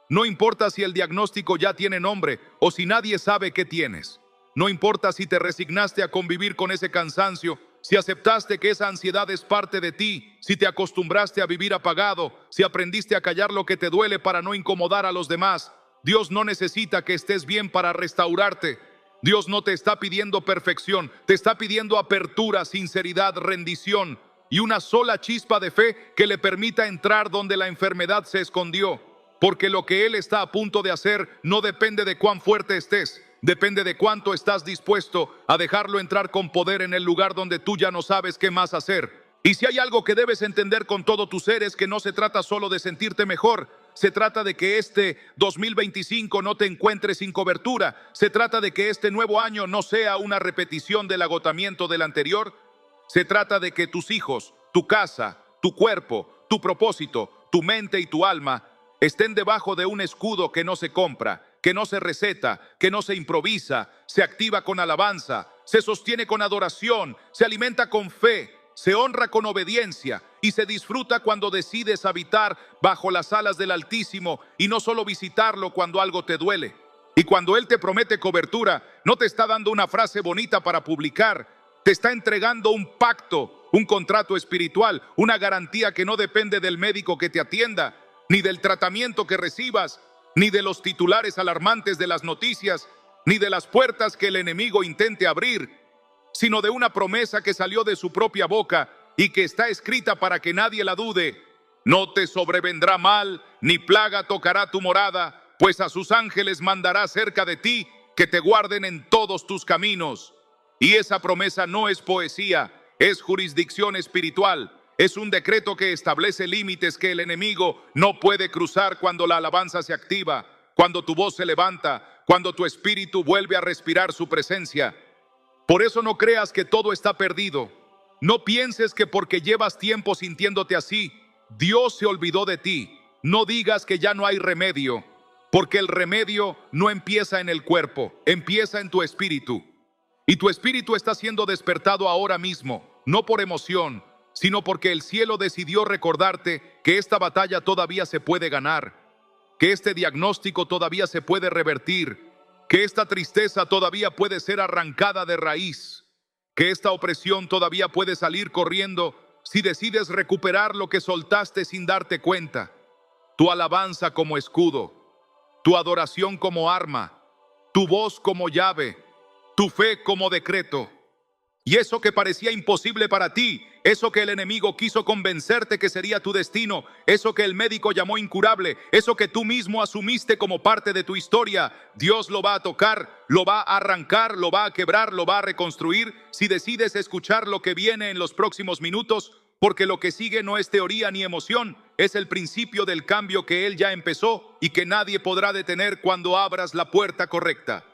No importa si el diagnóstico ya tiene nombre o si nadie sabe qué tienes. No importa si te resignaste a convivir con ese cansancio, si aceptaste que esa ansiedad es parte de ti, si te acostumbraste a vivir apagado, si aprendiste a callar lo que te duele para no incomodar a los demás. Dios no necesita que estés bien para restaurarte. Dios no te está pidiendo perfección, te está pidiendo apertura, sinceridad, rendición y una sola chispa de fe que le permita entrar donde la enfermedad se escondió. Porque lo que Él está a punto de hacer no depende de cuán fuerte estés. Depende de cuánto estás dispuesto a dejarlo entrar con poder en el lugar donde tú ya no sabes qué más hacer. Y si hay algo que debes entender con todo tu ser es que no se trata solo de sentirte mejor. Se trata de que este 2025 no te encuentres sin cobertura. Se trata de que este nuevo año no sea una repetición del agotamiento del anterior. Se trata de que tus hijos, tu casa, tu cuerpo, tu propósito, tu mente y tu alma estén debajo de un escudo que no se compra, que no se receta, que no se improvisa, se activa con alabanza, se sostiene con adoración, se alimenta con fe, se honra con obediencia y se disfruta cuando decides habitar bajo las alas del Altísimo y no solo visitarlo cuando algo te duele. Y cuando Él te promete cobertura, no te está dando una frase bonita para publicar, te está entregando un pacto, un contrato espiritual, una garantía que no depende del médico que te atienda, ni del tratamiento que recibas, ni de los titulares alarmantes de las noticias, ni de las puertas que el enemigo intente abrir, sino de una promesa que salió de su propia boca y que está escrita para que nadie la dude. No te sobrevendrá mal, ni plaga tocará tu morada, pues a sus ángeles mandará cerca de ti, que te guarden en todos tus caminos. Y esa promesa no es poesía, es jurisdicción espiritual. Es un decreto que establece límites que el enemigo no puede cruzar cuando la alabanza se activa, cuando tu voz se levanta, cuando tu espíritu vuelve a respirar su presencia. Por eso no creas que todo está perdido. No pienses que porque llevas tiempo sintiéndote así, Dios se olvidó de ti. No digas que ya no hay remedio, porque el remedio no empieza en el cuerpo, empieza en tu espíritu. Y tu espíritu está siendo despertado ahora mismo, no por emoción, sino porque el cielo decidió recordarte que esta batalla todavía se puede ganar, que este diagnóstico todavía se puede revertir, que esta tristeza todavía puede ser arrancada de raíz, que esta opresión todavía puede salir corriendo si decides recuperar lo que soltaste sin darte cuenta, tu alabanza como escudo. tu adoración como arma, tu voz como llave, tu fe como decreto. Y eso que parecía imposible para ti, eso que el enemigo quiso convencerte que sería tu destino, eso que el médico llamó incurable, eso que tú mismo asumiste como parte de tu historia, Dios lo va a tocar, lo va a arrancar, lo va a quebrar, lo va a reconstruir si decides escuchar lo que viene en los próximos minutos, porque lo que sigue no es teoría ni emoción, es el principio del cambio que Él ya empezó y que nadie podrá detener cuando abras la puerta correcta.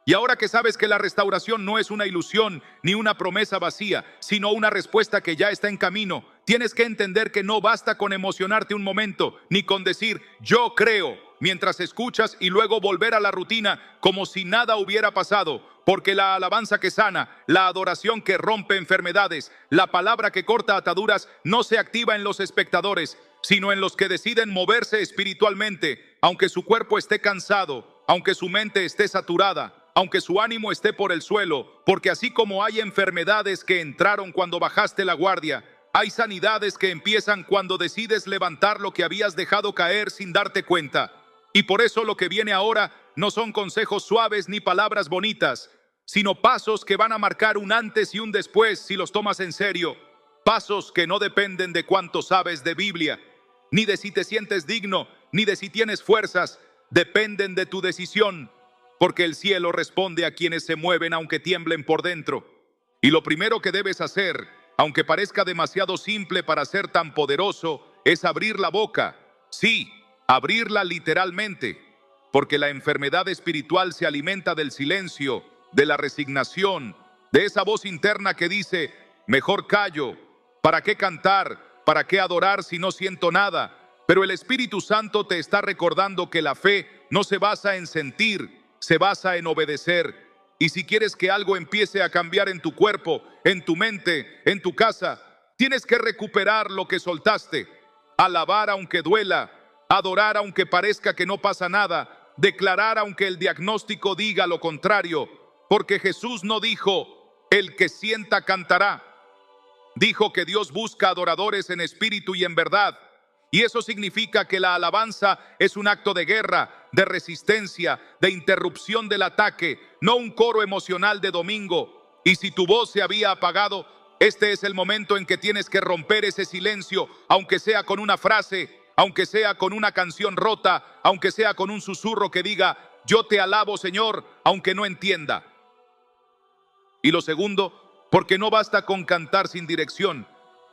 Y ahora que sabes que la restauración no es una ilusión ni una promesa vacía, sino una respuesta que ya está en camino, tienes que entender que no basta con emocionarte un momento, ni con decir yo creo, mientras escuchas y luego volver a la rutina como si nada hubiera pasado, porque la alabanza que sana, la adoración que rompe enfermedades, la palabra que corta ataduras no se activa en los espectadores, sino en los que deciden moverse espiritualmente, aunque su cuerpo esté cansado, aunque su mente esté saturada, aunque su ánimo esté por el suelo, porque así como hay enfermedades que entraron cuando bajaste la guardia, hay sanidades que empiezan cuando decides levantar lo que habías dejado caer sin darte cuenta. Y por eso lo que viene ahora no son consejos suaves ni palabras bonitas, sino pasos que van a marcar un antes y un después si los tomas en serio. Pasos que no dependen de cuánto sabes de Biblia, ni de si te sientes digno, ni de si tienes fuerzas, dependen de tu decisión. Porque el cielo responde a quienes se mueven aunque tiemblen por dentro. Y lo primero que debes hacer, aunque parezca demasiado simple para ser tan poderoso, es abrir la boca. Sí, abrirla literalmente. Porque la enfermedad espiritual se alimenta del silencio, de la resignación, de esa voz interna que dice, mejor callo, ¿para qué cantar? ¿Para qué adorar si no siento nada? Pero el Espíritu Santo te está recordando que la fe no se basa en sentir, se basa en obedecer. Y si quieres que algo empiece a cambiar en tu cuerpo, en tu mente, en tu casa, tienes que recuperar lo que soltaste. Alabar aunque duela, adorar aunque parezca que no pasa nada, declarar aunque el diagnóstico diga lo contrario. Porque Jesús no dijo, el que sienta cantará. Dijo que Dios busca adoradores en espíritu y en verdad. Y eso significa que la alabanza es un acto de guerra, de resistencia, de interrupción del ataque, no un coro emocional de domingo. Y si tu voz se había apagado, este es el momento en que tienes que romper ese silencio, aunque sea con una frase, aunque sea con una canción rota, aunque sea con un susurro que diga, yo te alabo, Señor, aunque no entienda. Y lo segundo, porque no basta con cantar sin dirección,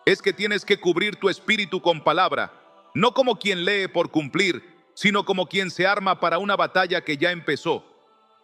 es que tienes que cubrir tu espíritu con palabra. No como quien lee por cumplir, sino como quien se arma para una batalla que ya empezó.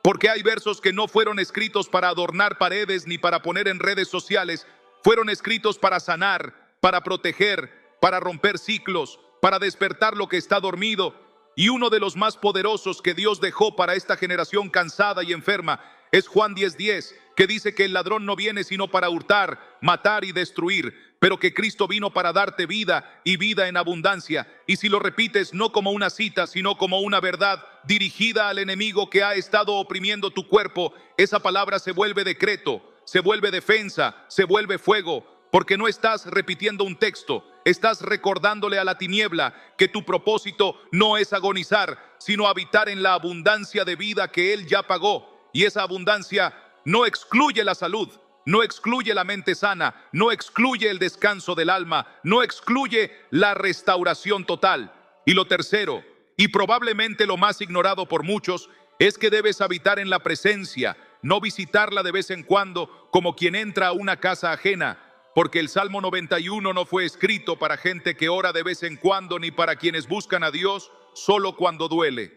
Porque hay versos que no fueron escritos para adornar paredes ni para poner en redes sociales, fueron escritos para sanar, para proteger, para romper ciclos, para despertar lo que está dormido. Y uno de los más poderosos que Dios dejó para esta generación cansada y enferma es Juan 10:10, que dice que el ladrón no viene sino para hurtar, matar y destruir, pero que Cristo vino para darte vida y vida en abundancia. Y si lo repites no como una cita, sino como una verdad dirigida al enemigo que ha estado oprimiendo tu cuerpo, esa palabra se vuelve decreto, se vuelve defensa, se vuelve fuego, porque no estás repitiendo un texto, estás recordándole a la tiniebla que tu propósito no es agonizar, sino habitar en la abundancia de vida que Él ya pagó. Y esa abundancia no excluye la salud, no excluye la mente sana, no excluye el descanso del alma, no excluye la restauración total. Y lo tercero, y probablemente lo más ignorado por muchos, es que debes habitar en la presencia, no visitarla de vez en cuando como quien entra a una casa ajena, porque el Salmo 91 no fue escrito para gente que ora de vez en cuando ni para quienes buscan a Dios solo cuando duele.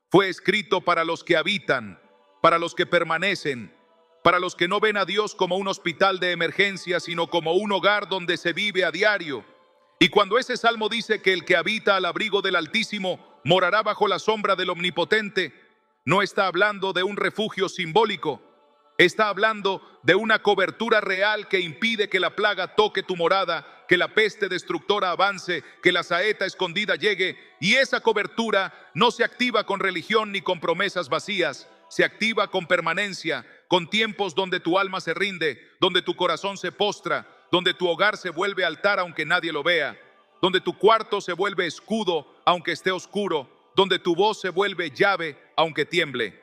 Fue escrito para los que habitan, para los que permanecen, para los que no ven a Dios como un hospital de emergencia, sino como un hogar donde se vive a diario. Y cuando ese salmo dice que el que habita al abrigo del Altísimo morará bajo la sombra del Omnipotente, no está hablando de un refugio simbólico, está hablando de una cobertura real que impide que la plaga toque tu morada, que la peste destructora avance, que la saeta escondida llegue. Y esa cobertura no se activa con religión ni con promesas vacías, se activa con permanencia, con tiempos donde tu alma se rinde, donde tu corazón se postra, donde tu hogar se vuelve altar aunque nadie lo vea, donde tu cuarto se vuelve escudo aunque esté oscuro, donde tu voz se vuelve llave aunque tiemble.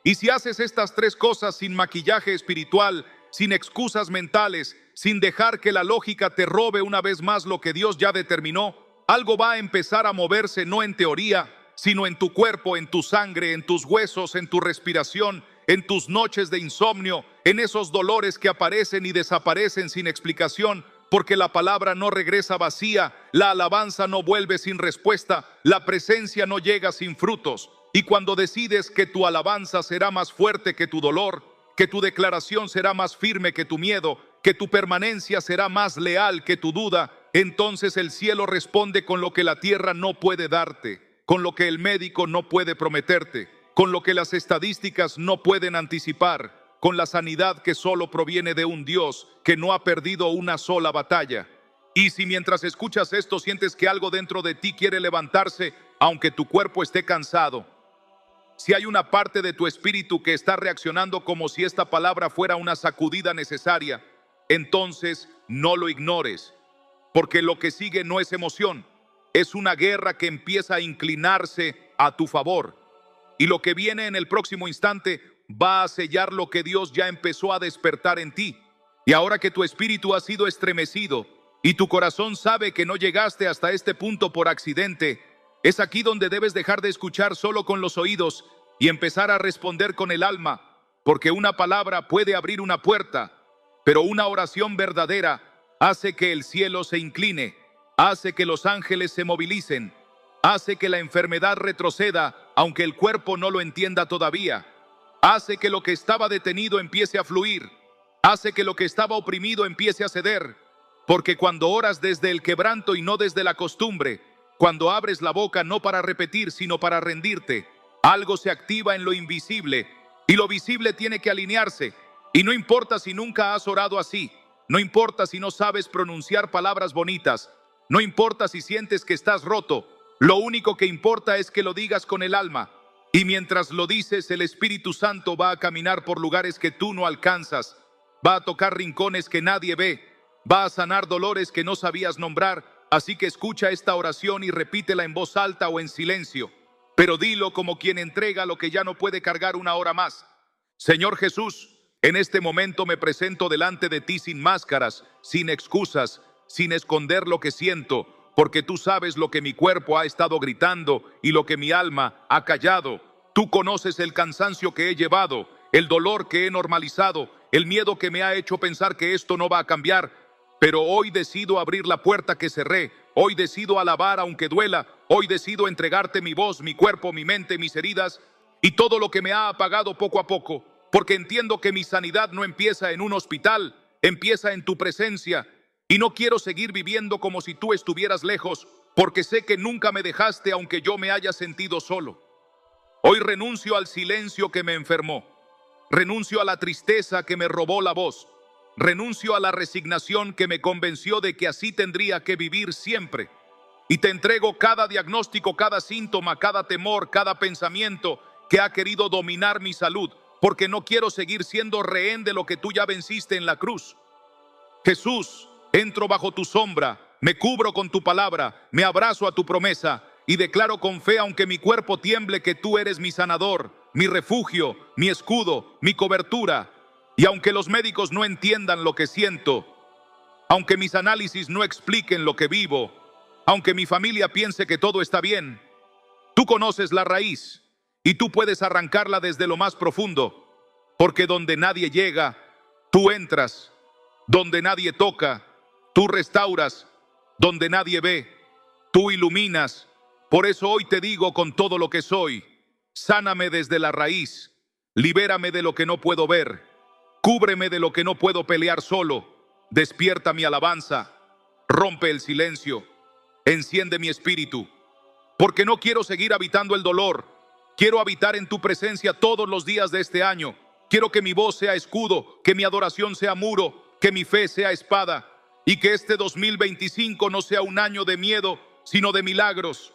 Y si haces estas tres cosas sin maquillaje espiritual, sin excusas mentales, sin dejar que la lógica te robe una vez más lo que Dios ya determinó, algo va a empezar a moverse no en teoría, sino en tu cuerpo, en tu sangre, en tus huesos, en tu respiración, en tus noches de insomnio, en esos dolores que aparecen y desaparecen sin explicación, porque la palabra no regresa vacía, la alabanza no vuelve sin respuesta, la presencia no llega sin frutos. Y cuando decides que tu alabanza será más fuerte que tu dolor, que tu declaración será más firme que tu miedo, que tu permanencia será más leal que tu duda, entonces el cielo responde con lo que la tierra no puede darte, con lo que el médico no puede prometerte, con lo que las estadísticas no pueden anticipar, con la sanidad que solo proviene de un Dios que no ha perdido una sola batalla. Y si mientras escuchas esto sientes que algo dentro de ti quiere levantarse, aunque tu cuerpo esté cansado, si hay una parte de tu espíritu que está reaccionando como si esta palabra fuera una sacudida necesaria, entonces no lo ignores, porque lo que sigue no es emoción, es una guerra que empieza a inclinarse a tu favor. Y lo que viene en el próximo instante va a sellar lo que Dios ya empezó a despertar en ti. Y ahora que tu espíritu ha sido estremecido y tu corazón sabe que no llegaste hasta este punto por accidente, es aquí donde debes dejar de escuchar solo con los oídos y empezar a responder con el alma, porque una palabra puede abrir una puerta, pero una oración verdadera hace que el cielo se incline, hace que los ángeles se movilicen, hace que la enfermedad retroceda, aunque el cuerpo no lo entienda todavía, hace que lo que estaba detenido empiece a fluir, hace que lo que estaba oprimido empiece a ceder, porque cuando oras desde el quebranto y no desde la costumbre, cuando abres la boca no para repetir, sino para rendirte, algo se activa en lo invisible y lo visible tiene que alinearse. Y no importa si nunca has orado así, no importa si no sabes pronunciar palabras bonitas, no importa si sientes que estás roto, lo único que importa es que lo digas con el alma. Y mientras lo dices, el Espíritu Santo va a caminar por lugares que tú no alcanzas, va a tocar rincones que nadie ve, va a sanar dolores que no sabías nombrar. Así que escucha esta oración y repítela en voz alta o en silencio, pero dilo como quien entrega lo que ya no puede cargar una hora más. Señor Jesús, en este momento me presento delante de ti sin máscaras, sin excusas, sin esconder lo que siento, porque tú sabes lo que mi cuerpo ha estado gritando y lo que mi alma ha callado. Tú conoces el cansancio que he llevado, el dolor que he normalizado, el miedo que me ha hecho pensar que esto no va a cambiar. Pero hoy decido abrir la puerta que cerré, hoy decido alabar aunque duela, hoy decido entregarte mi voz, mi cuerpo, mi mente, mis heridas y todo lo que me ha apagado poco a poco, porque entiendo que mi sanidad no empieza en un hospital, empieza en tu presencia, y no quiero seguir viviendo como si tú estuvieras lejos, porque sé que nunca me dejaste aunque yo me haya sentido solo. Hoy renuncio al silencio que me enfermó, renuncio a la tristeza que me robó la voz, renuncio a la resignación que me convenció de que así tendría que vivir siempre. Y te entrego cada diagnóstico, cada síntoma, cada temor, cada pensamiento que ha querido dominar mi salud, porque no quiero seguir siendo rehén de lo que tú ya venciste en la cruz. Jesús, entro bajo tu sombra, me cubro con tu palabra, me abrazo a tu promesa y declaro con fe, aunque mi cuerpo tiemble, que tú eres mi sanador, mi refugio, mi escudo, mi cobertura. Y aunque los médicos no entiendan lo que siento, aunque mis análisis no expliquen lo que vivo, aunque mi familia piense que todo está bien, tú conoces la raíz y tú puedes arrancarla desde lo más profundo, porque donde nadie llega, tú entras, donde nadie toca, tú restauras, donde nadie ve, tú iluminas. Por eso hoy te digo con todo lo que soy, sáname desde la raíz, libérame de lo que no puedo ver, cúbreme de lo que no puedo pelear solo, despierta mi alabanza, rompe el silencio, enciende mi espíritu, porque no quiero seguir habitando el dolor, quiero habitar en tu presencia todos los días de este año. Quiero que mi voz sea escudo, que mi adoración sea muro, que mi fe sea espada, y que este 2025 no sea un año de miedo, sino de milagros.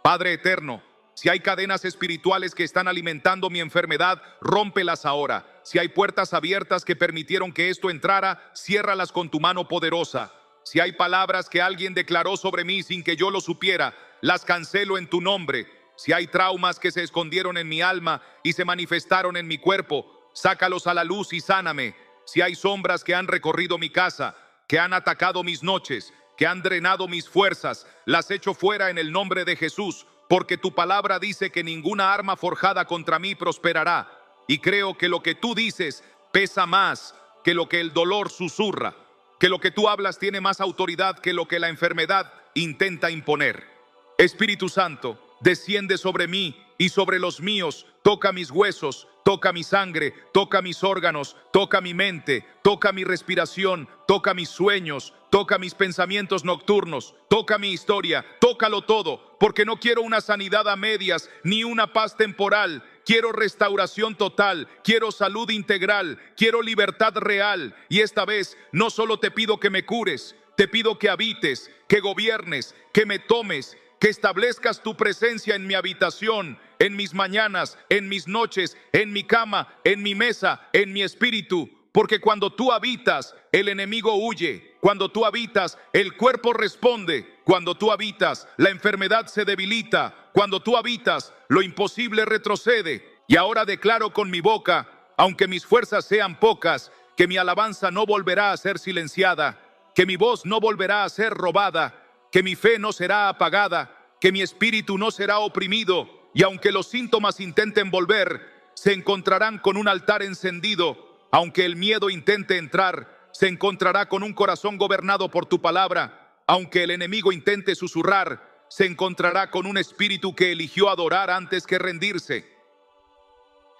Padre eterno, si hay cadenas espirituales que están alimentando mi enfermedad, rómpelas ahora. Si hay puertas abiertas que permitieron que esto entrara, ciérralas con tu mano poderosa. Si hay palabras que alguien declaró sobre mí sin que yo lo supiera, las cancelo en tu nombre. Si hay traumas que se escondieron en mi alma y se manifestaron en mi cuerpo, sácalos a la luz y sáname. Si hay sombras que han recorrido mi casa, que han atacado mis noches, que han drenado mis fuerzas, las echo fuera en el nombre de Jesús, porque tu palabra dice que ninguna arma forjada contra mí prosperará. Y creo que lo que tú dices pesa más que lo que el dolor susurra, que lo que tú hablas tiene más autoridad que lo que la enfermedad intenta imponer. Espíritu Santo, desciende sobre mí y sobre los míos, toca mis huesos, toca mi sangre, toca mis órganos, toca mi mente, toca mi respiración, toca mis sueños, toca mis pensamientos nocturnos, toca mi historia, tócalo todo, porque no quiero una sanidad a medias ni una paz temporal. Quiero restauración total, quiero salud integral, quiero libertad real. Y esta vez no solo te pido que me cures, te pido que habites, que gobiernes, que me tomes, que establezcas tu presencia en mi habitación, en mis mañanas, en mis noches, en mi cama, en mi mesa, en mi espíritu. Porque cuando tú habitas, el enemigo huye. Cuando tú habitas, el cuerpo responde. Cuando tú habitas, la enfermedad se debilita. Cuando tú habitas, lo imposible retrocede. Y ahora declaro con mi boca, aunque mis fuerzas sean pocas, que mi alabanza no volverá a ser silenciada, que mi voz no volverá a ser robada, que mi fe no será apagada, que mi espíritu no será oprimido. Y aunque los síntomas intenten volver, se encontrarán con un altar encendido. Aunque el miedo intente entrar, se encontrará con un corazón gobernado por tu palabra. Aunque el enemigo intente susurrar, se encontrará con un espíritu que eligió adorar antes que rendirse.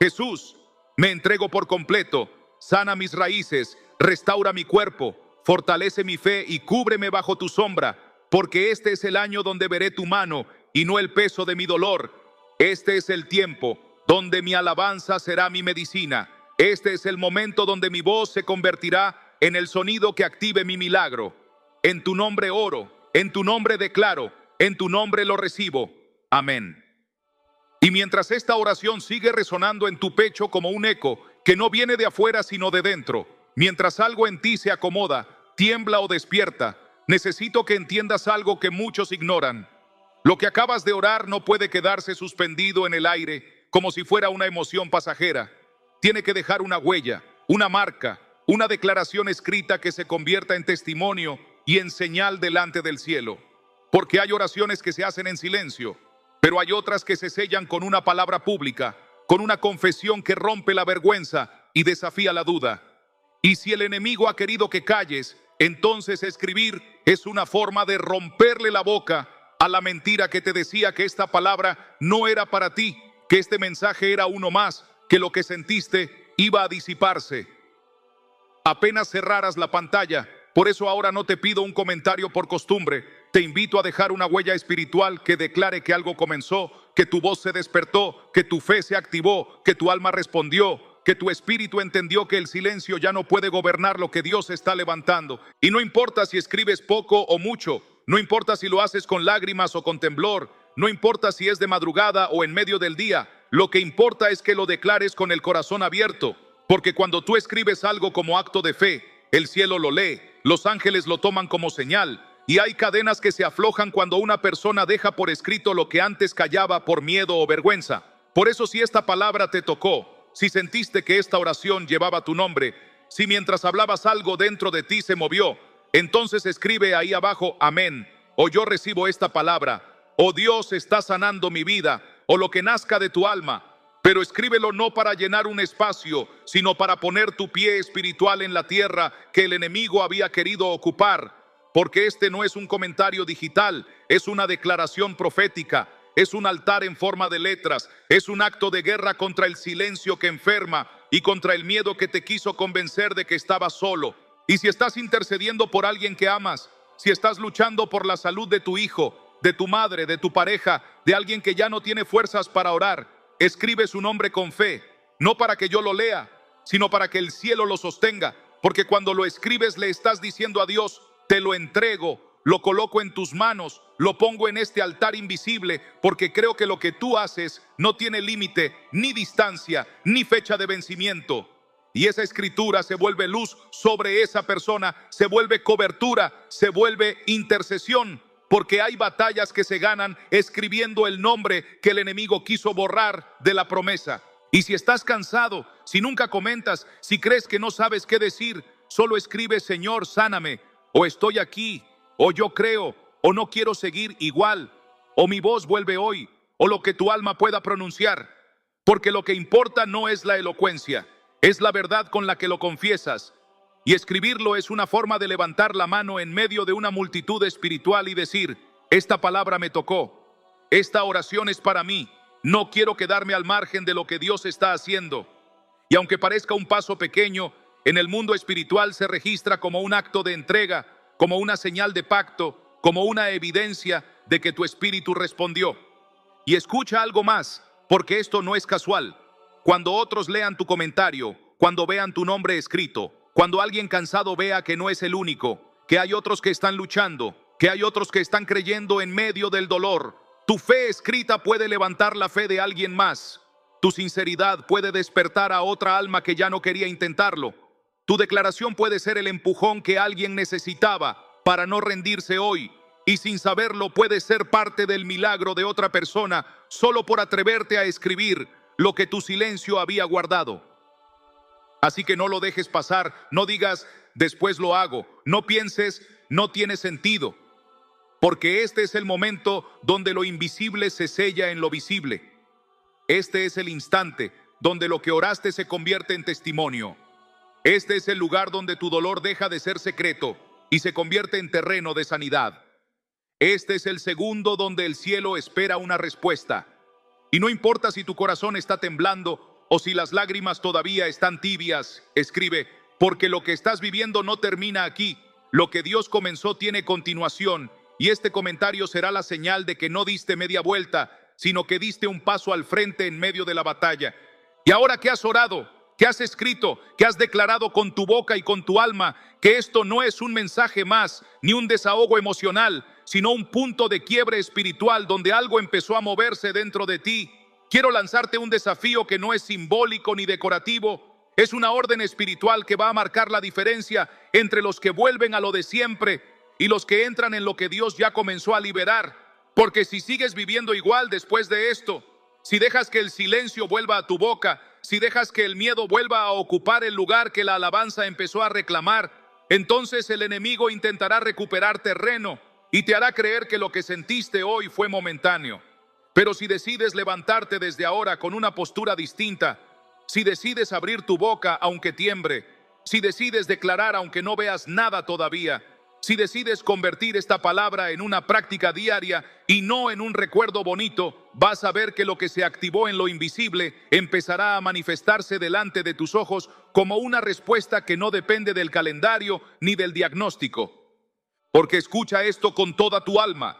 Jesús, me entrego por completo. Sana mis raíces, restaura mi cuerpo, fortalece mi fe y cúbreme bajo tu sombra, porque este es el año donde veré tu mano y no el peso de mi dolor. Este es el tiempo donde mi alabanza será mi medicina. Este es el momento donde mi voz se convertirá en el sonido que active mi milagro. En tu nombre oro, en tu nombre declaro, en tu nombre lo recibo. Amén. Y mientras esta oración sigue resonando en tu pecho como un eco que no viene de afuera sino de dentro, mientras algo en ti se acomoda, tiembla o despierta, necesito que entiendas algo que muchos ignoran. Lo que acabas de orar no puede quedarse suspendido en el aire como si fuera una emoción pasajera. Tiene que dejar una huella, una marca, una declaración escrita que se convierta en testimonio y en señal delante del cielo. Porque hay oraciones que se hacen en silencio, pero hay otras que se sellan con una palabra pública, con una confesión que rompe la vergüenza y desafía la duda. Y si el enemigo ha querido que calles, entonces escribir es una forma de romperle la boca a la mentira que te decía que esta palabra no era para ti, que este mensaje era uno más, que lo que sentiste iba a disiparse. Apenas cerraras la pantalla, por eso ahora no te pido un comentario por costumbre, te invito a dejar una huella espiritual que declare que algo comenzó, que tu voz se despertó, que tu fe se activó, que tu alma respondió, que tu espíritu entendió que el silencio ya no puede gobernar lo que Dios está levantando. Y no importa si escribes poco o mucho, no importa si lo haces con lágrimas o con temblor, no importa si es de madrugada o en medio del día, lo que importa es que lo declares con el corazón abierto, porque cuando tú escribes algo como acto de fe, el cielo lo lee, los ángeles lo toman como señal, y hay cadenas que se aflojan cuando una persona deja por escrito lo que antes callaba por miedo o vergüenza. Por eso, si esta palabra te tocó, si sentiste que esta oración llevaba tu nombre, si mientras hablabas algo dentro de ti se movió, entonces escribe ahí abajo, amén, o yo recibo esta palabra, o Dios está sanando mi vida, o lo que nazca de tu alma. Pero escríbelo no para llenar un espacio, sino para poner tu pie espiritual en la tierra que el enemigo había querido ocupar. Porque este no es un comentario digital, es una declaración profética, es un altar en forma de letras, es un acto de guerra contra el silencio que enferma y contra el miedo que te quiso convencer de que estabas solo. Y si estás intercediendo por alguien que amas, si estás luchando por la salud de tu hijo, de tu madre, de tu pareja, de alguien que ya no tiene fuerzas para orar, escribe su nombre con fe, no para que yo lo lea, sino para que el cielo lo sostenga, porque cuando lo escribes le estás diciendo a Dios, te lo entrego, lo coloco en tus manos, lo pongo en este altar invisible, porque creo que lo que tú haces no tiene límite, ni distancia, ni fecha de vencimiento. Y esa escritura se vuelve luz sobre esa persona, se vuelve cobertura, se vuelve intercesión. porque hay batallas que se ganan escribiendo el nombre que el enemigo quiso borrar de la promesa. Y si estás cansado, si nunca comentas, si crees que no sabes qué decir, solo escribe: Señor, sáname, o estoy aquí, o yo creo, o no quiero seguir igual, o mi voz vuelve hoy, o lo que tu alma pueda pronunciar. Porque lo que importa no es la elocuencia, es la verdad con la que lo confiesas. Y escribirlo es una forma de levantar la mano en medio de una multitud espiritual y decir: esta palabra me tocó, esta oración es para mí, no quiero quedarme al margen de lo que Dios está haciendo. Y aunque parezca un paso pequeño, en el mundo espiritual se registra como un acto de entrega, como una señal de pacto, como una evidencia de que tu espíritu respondió. Y escucha algo más, porque esto no es casual. Cuando otros lean tu comentario, cuando vean tu nombre escrito, cuando alguien cansado vea que no es el único, que hay otros que están luchando, que hay otros que están creyendo en medio del dolor, tu fe escrita puede levantar la fe de alguien más. Tu sinceridad puede despertar a otra alma que ya no quería intentarlo. Tu declaración puede ser el empujón que alguien necesitaba para no rendirse hoy. Y sin saberlo puede ser parte del milagro de otra persona solo por atreverte a escribir lo que tu silencio había guardado. Así que no lo dejes pasar, no digas: después lo hago, no pienses: no tiene sentido. Porque este es el momento donde lo invisible se sella en lo visible. Este es el instante donde lo que oraste se convierte en testimonio. Este es el lugar donde tu dolor deja de ser secreto y se convierte en terreno de sanidad. Este es el segundo donde el cielo espera una respuesta. Y no importa si tu corazón está temblando o si las lágrimas todavía están tibias, escribe: porque lo que estás viviendo no termina aquí. Lo que Dios comenzó tiene continuación, y este comentario será la señal de que no diste media vuelta, sino que diste un paso al frente en medio de la batalla. Y ahora que has orado, que has escrito, que has declarado con tu boca y con tu alma que esto no es un mensaje más, ni un desahogo emocional, sino un punto de quiebre espiritual donde algo empezó a moverse dentro de ti, quiero lanzarte un desafío que no es simbólico ni decorativo. Es una orden espiritual que va a marcar la diferencia entre los que vuelven a lo de siempre y los que entran en lo que Dios ya comenzó a liberar. Porque si sigues viviendo igual después de esto, si dejas que el silencio vuelva a tu boca, si dejas que el miedo vuelva a ocupar el lugar que la alabanza empezó a reclamar, entonces el enemigo intentará recuperar terreno y te hará creer que lo que sentiste hoy fue momentáneo. Pero si decides levantarte desde ahora con una postura distinta, si decides abrir tu boca aunque tiemble, si decides declarar aunque no veas nada todavía, si decides convertir esta palabra en una práctica diaria y no en un recuerdo bonito, vas a ver que lo que se activó en lo invisible empezará a manifestarse delante de tus ojos como una respuesta que no depende del calendario ni del diagnóstico. Porque escucha esto con toda tu alma.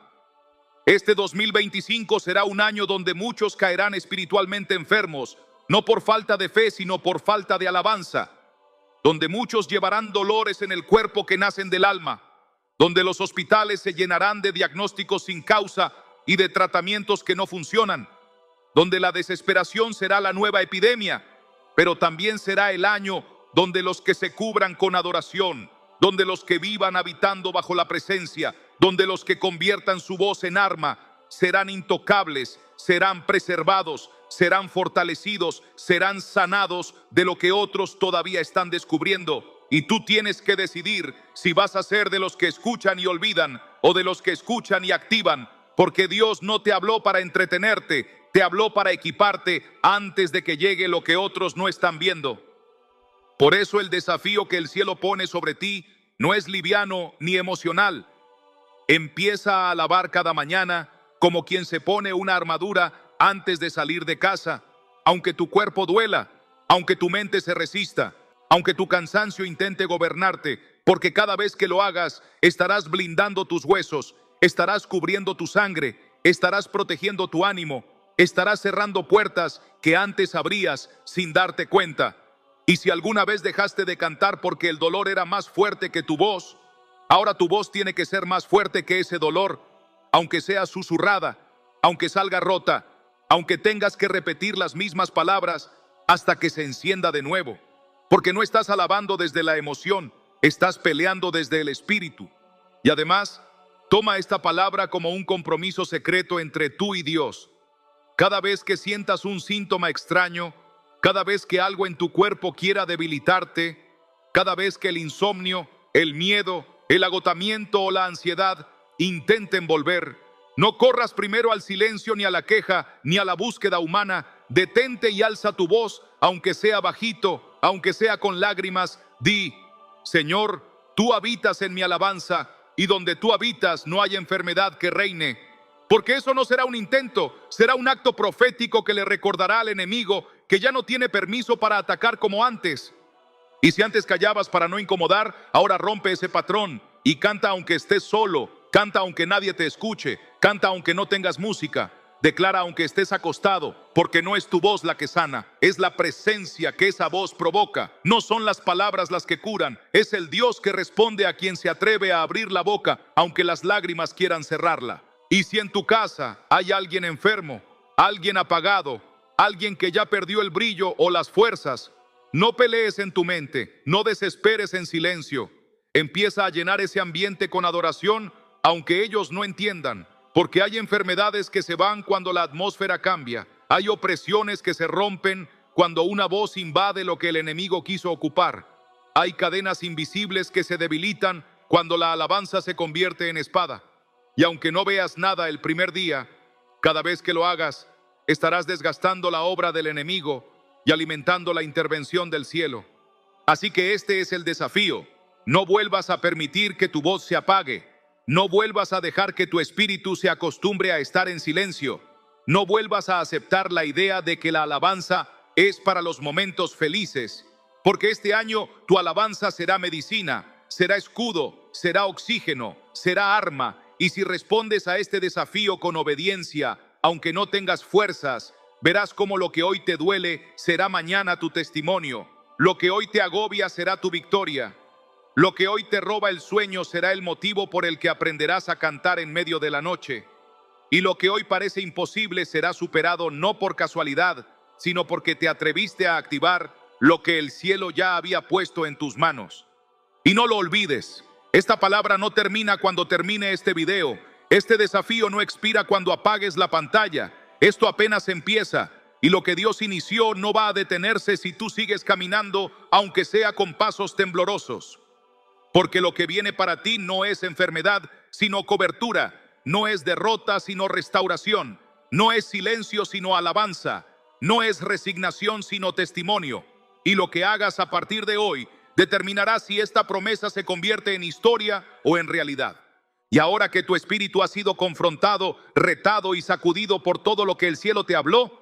Este 2025 será un año donde muchos caerán espiritualmente enfermos, no por falta de fe, sino por falta de alabanza. Donde muchos llevarán dolores en el cuerpo que nacen del alma. Donde los hospitales se llenarán de diagnósticos sin causa y de tratamientos que no funcionan. Donde la desesperación será la nueva epidemia, pero también será el año donde los que se cubran con adoración, donde los que vivan habitando bajo la presencia, donde los que conviertan su voz en arma, serán intocables, serán preservados, serán fortalecidos, serán sanados de lo que otros todavía están descubriendo. Y tú tienes que decidir si vas a ser de los que escuchan y olvidan o de los que escuchan y activan, porque Dios no te habló para entretenerte, te habló para equiparte antes de que llegue lo que otros no están viendo. Por eso el desafío que el cielo pone sobre ti no es liviano ni emocional. Empieza a alabar cada mañana como quien se pone una armadura antes de salir de casa, aunque tu cuerpo duela, aunque tu mente se resista, aunque tu cansancio intente gobernarte, porque cada vez que lo hagas, estarás blindando tus huesos, estarás cubriendo tu sangre, estarás protegiendo tu ánimo, estarás cerrando puertas que antes abrías sin darte cuenta. Y si alguna vez dejaste de cantar porque el dolor era más fuerte que tu voz, ahora tu voz tiene que ser más fuerte que ese dolor, aunque sea susurrada, aunque salga rota, aunque tengas que repetir las mismas palabras hasta que se encienda de nuevo. Porque no estás alabando desde la emoción, estás peleando desde el espíritu. Y además, Toma esta palabra como un compromiso secreto entre tú y Dios. Cada vez que sientas un síntoma extraño, cada vez que algo en tu cuerpo quiera debilitarte, cada vez que el insomnio, el miedo, el agotamiento o la ansiedad intenten volver, no corras primero al silencio ni a la queja ni a la búsqueda humana. Detente y alza tu voz, aunque sea bajito, aunque sea con lágrimas. Di: Señor, tú habitas en mi alabanza, y donde tú habitas no hay enfermedad que reine. Porque eso no será un intento, será un acto profético que le recordará al enemigo que ya no tiene permiso para atacar como antes. Y si antes callabas para no incomodar, ahora rompe ese patrón y canta aunque estés solo, canta aunque nadie te escuche, canta aunque no tengas música, declara aunque estés acostado, porque no es tu voz la que sana, es la presencia que esa voz provoca. No son las palabras las que curan, es el Dios que responde a quien se atreve a abrir la boca, aunque las lágrimas quieran cerrarla. Y si en tu casa hay alguien enfermo, alguien apagado, alguien que ya perdió el brillo o las fuerzas, no pelees en tu mente, no desesperes en silencio. Empieza a llenar ese ambiente con adoración, aunque ellos no entiendan, porque hay enfermedades que se van cuando la atmósfera cambia. Hay opresiones que se rompen cuando una voz invade lo que el enemigo quiso ocupar. Hay cadenas invisibles que se debilitan cuando la alabanza se convierte en espada. Y aunque no veas nada el primer día, cada vez que lo hagas, estarás desgastando la obra del enemigo y alimentando la intervención del cielo. Así que este es el desafío. No vuelvas a permitir que tu voz se apague. No vuelvas a dejar que tu espíritu se acostumbre a estar en silencio. No vuelvas a aceptar la idea de que la alabanza es para los momentos felices. Porque este año tu alabanza será medicina, será escudo, será oxígeno, será arma. Y si respondes a este desafío con obediencia, aunque no tengas fuerzas, verás cómo lo que hoy te duele será mañana tu testimonio. Lo que hoy te agobia será tu victoria. Lo que hoy te roba el sueño será el motivo por el que aprenderás a cantar en medio de la noche. Y lo que hoy parece imposible será superado no por casualidad, sino porque te atreviste a activar lo que el cielo ya había puesto en tus manos. Y no lo olvides, esta palabra no termina cuando termine este video. Este desafío no expira cuando apagues la pantalla. Esto apenas empieza, y lo que Dios inició no va a detenerse si tú sigues caminando, aunque sea con pasos temblorosos. Porque lo que viene para ti no es enfermedad, sino cobertura. No es derrota, sino restauración. No es silencio, sino alabanza. No es resignación, sino testimonio. Y lo que hagas a partir de hoy determinará si esta promesa se convierte en historia o en realidad. Y ahora que tu espíritu ha sido confrontado, retado y sacudido por todo lo que el cielo te habló,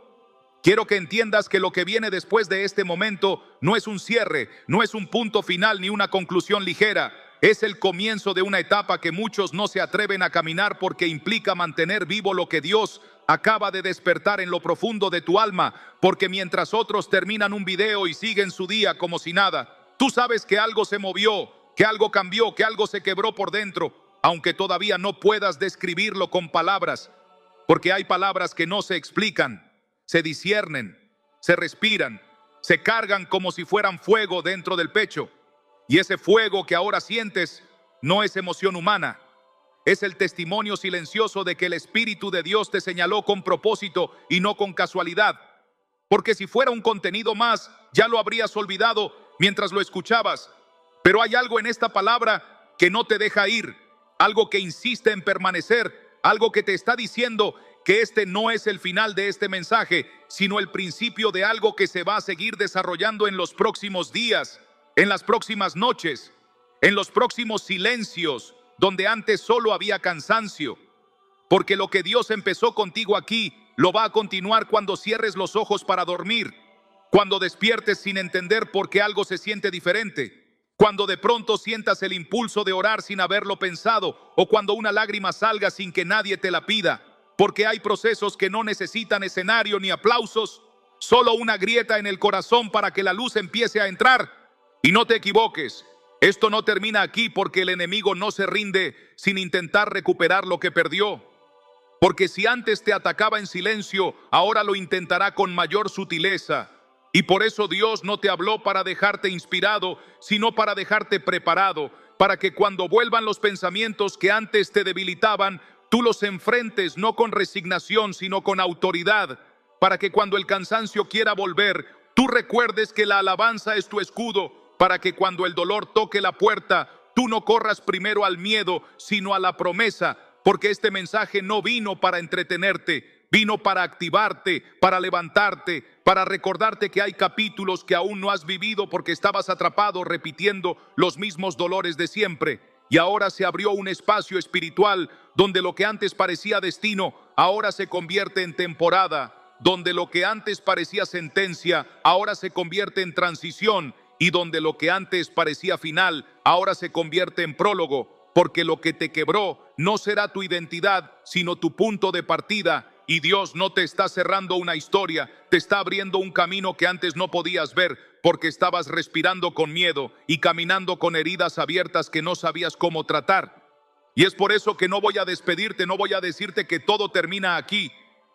quiero que entiendas que lo que viene después de este momento no es un cierre, no es un punto final ni una conclusión ligera. Es el comienzo de una etapa que muchos no se atreven a caminar porque implica mantener vivo lo que Dios acaba de despertar en lo profundo de tu alma. Porque mientras otros terminan un video y siguen su día como si nada, tú sabes que algo se movió, que algo cambió, que algo se quebró por dentro, aunque todavía no puedas describirlo con palabras, porque hay palabras que no se explican. Se disciernen, se respiran, se cargan como si fueran fuego dentro del pecho. Y ese fuego que ahora sientes no es emoción humana, es el testimonio silencioso de que el Espíritu de Dios te señaló con propósito y no con casualidad. Porque si fuera un contenido más, ya lo habrías olvidado mientras lo escuchabas. Pero hay algo en esta palabra que no te deja ir, algo que insiste en permanecer, algo que te está diciendo que este no es el final de este mensaje, sino el principio de algo que se va a seguir desarrollando en los próximos días, en las próximas noches, en los próximos silencios, donde antes solo había cansancio. Porque lo que Dios empezó contigo aquí, lo va a continuar cuando cierres los ojos para dormir, cuando despiertes sin entender por qué algo se siente diferente, cuando de pronto sientas el impulso de orar sin haberlo pensado, o cuando una lágrima salga sin que nadie te la pida. Porque hay procesos que no necesitan escenario ni aplausos, solo una grieta en el corazón para que la luz empiece a entrar. Y no te equivoques, esto no termina aquí, porque el enemigo no se rinde sin intentar recuperar lo que perdió. Porque si antes te atacaba en silencio, ahora lo intentará con mayor sutileza. Y por eso Dios no te habló para dejarte inspirado, sino para dejarte preparado. para que cuando vuelvan los pensamientos que antes te debilitaban, tú los enfrentes no con resignación, sino con autoridad, para que cuando el cansancio quiera volver, tú recuerdes que la alabanza es tu escudo, para que cuando el dolor toque la puerta, tú no corras primero al miedo, sino a la promesa, porque este mensaje no vino para entretenerte, vino para activarte, para levantarte, para recordarte que hay capítulos que aún no has vivido porque estabas atrapado repitiendo los mismos dolores de siempre. Y ahora se abrió un espacio espiritual donde lo que antes parecía destino, ahora se convierte en temporada, donde lo que antes parecía sentencia, ahora se convierte en transición, y donde lo que antes parecía final, ahora se convierte en prólogo, porque lo que te quebró no será tu identidad, sino tu punto de partida. Y Dios no te está cerrando una historia, te está abriendo un camino que antes no podías ver, porque estabas respirando con miedo y caminando con heridas abiertas que no sabías cómo tratar. Y es por eso que no voy a despedirte, no voy a decirte que todo termina aquí.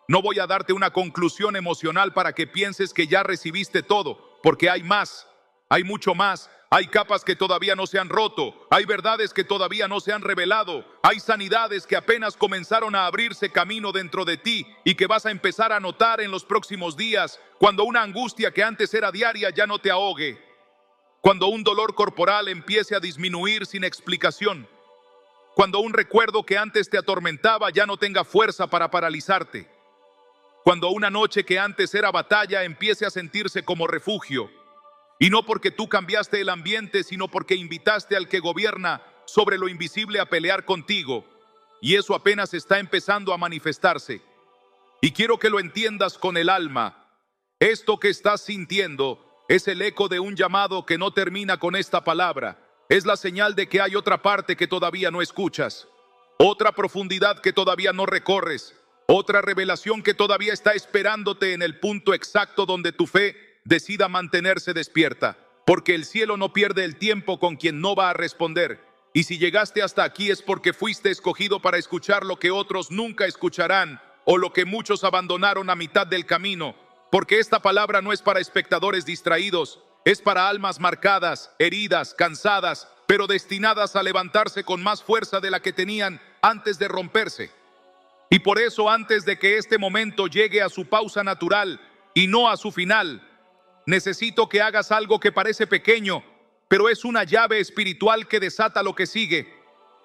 No voy a darte una conclusión emocional para que pienses que ya recibiste todo, porque hay más, hay mucho más. Hay capas que todavía no se han roto, hay verdades que todavía no se han revelado, hay sanidades que apenas comenzaron a abrirse camino dentro de ti y que vas a empezar a notar en los próximos días, cuando una angustia que antes era diaria ya no te ahogue, cuando un dolor corporal empiece a disminuir sin explicación, cuando un recuerdo que antes te atormentaba ya no tenga fuerza para paralizarte, cuando una noche que antes era batalla empiece a sentirse como refugio. Y no porque tú cambiaste el ambiente, sino porque invitaste al que gobierna sobre lo invisible a pelear contigo. Y eso apenas está empezando a manifestarse. Y quiero que lo entiendas con el alma. Esto que estás sintiendo es el eco de un llamado que no termina con esta palabra. Es la señal de que hay otra parte que todavía no escuchas. Otra profundidad que todavía no recorres. Otra revelación que todavía está esperándote en el punto exacto donde tu fe decida mantenerse despierta, porque el cielo no pierde el tiempo con quien no va a responder. Y si llegaste hasta aquí es porque fuiste escogido para escuchar lo que otros nunca escucharán, o lo que muchos abandonaron a mitad del camino, porque esta palabra no es para espectadores distraídos, es para almas marcadas, heridas, cansadas, pero destinadas a levantarse con más fuerza de la que tenían antes de romperse. Y por eso, antes de que este momento llegue a su pausa natural y no a su final, necesito que hagas algo que parece pequeño, pero es una llave espiritual que desata lo que sigue.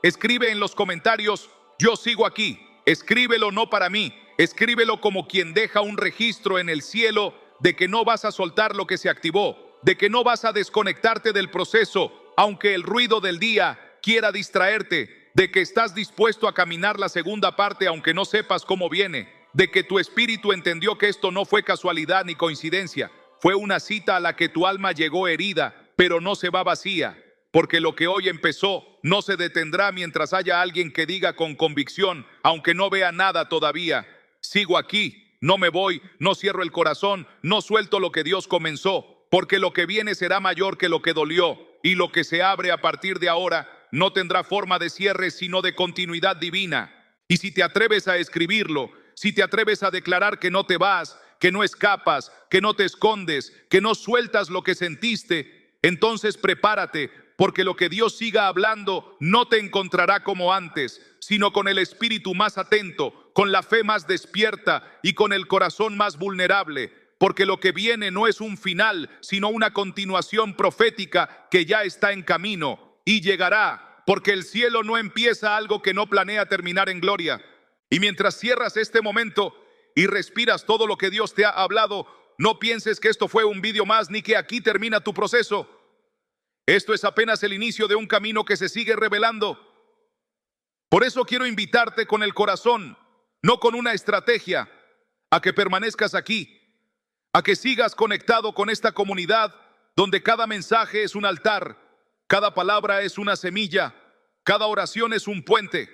Escribe en los comentarios: yo sigo aquí. Escríbelo no para mí, escríbelo como quien deja un registro en el cielo de que no vas a soltar lo que se activó, de que no vas a desconectarte del proceso, aunque el ruido del día quiera distraerte, de que estás dispuesto a caminar la segunda parte aunque no sepas cómo viene, de que tu espíritu entendió que esto no fue casualidad ni coincidencia. Fue una cita a la que tu alma llegó herida, pero no se va vacía, porque lo que hoy empezó no se detendrá mientras haya alguien que diga con convicción, aunque no vea nada todavía: sigo aquí, no me voy, no cierro el corazón, no suelto lo que Dios comenzó, porque lo que viene será mayor que lo que dolió, y lo que se abre a partir de ahora no tendrá forma de cierre, sino de continuidad divina. Y si te atreves a escribirlo, si te atreves a declarar que no te vas, que no escapas, que no te escondes, que no sueltas lo que sentiste, entonces prepárate, porque lo que Dios siga hablando no te encontrará como antes, sino con el espíritu más atento, con la fe más despierta y con el corazón más vulnerable, porque lo que viene no es un final, sino una continuación profética que ya está en camino y llegará, porque el cielo no empieza algo que no planea terminar en gloria. Y mientras cierras este momento y respiras todo lo que Dios te ha hablado, no pienses que esto fue un vídeo más ni que aquí termina tu proceso. Esto es apenas el inicio de un camino que se sigue revelando. Por eso quiero invitarte con el corazón, no con una estrategia, a que permanezcas aquí, a que sigas conectado con esta comunidad donde cada mensaje es un altar, cada palabra es una semilla, cada oración es un puente.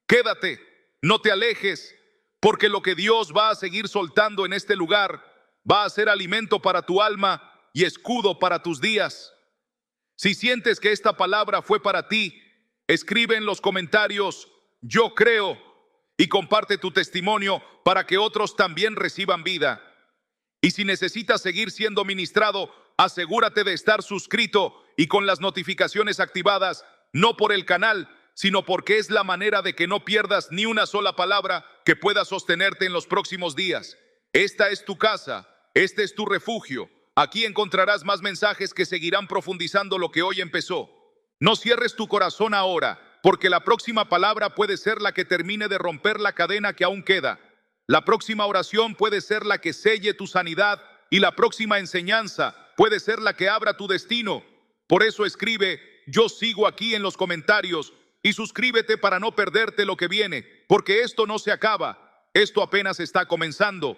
Quédate, no te alejes, porque lo que Dios va a seguir soltando en este lugar va a ser alimento para tu alma y escudo para tus días. Si sientes que esta palabra fue para ti, escribe en los comentarios: yo creo, y comparte tu testimonio para que otros también reciban vida. Y si necesitas seguir siendo ministrado, asegúrate de estar suscrito y con las notificaciones activadas no por el canal, sino porque es la manera de que no pierdas ni una sola palabra que pueda sostenerte en los próximos días. Esta es tu casa, este es tu refugio. Aquí encontrarás más mensajes que seguirán profundizando lo que hoy empezó. No cierres tu corazón ahora, porque la próxima palabra puede ser la que termine de romper la cadena que aún queda. La próxima oración puede ser la que selle tu sanidad y la próxima enseñanza puede ser la que abra tu destino. Por eso escribe, yo sigo aquí en los comentarios y suscríbete para no perderte lo que viene, porque esto no se acaba, esto apenas está comenzando.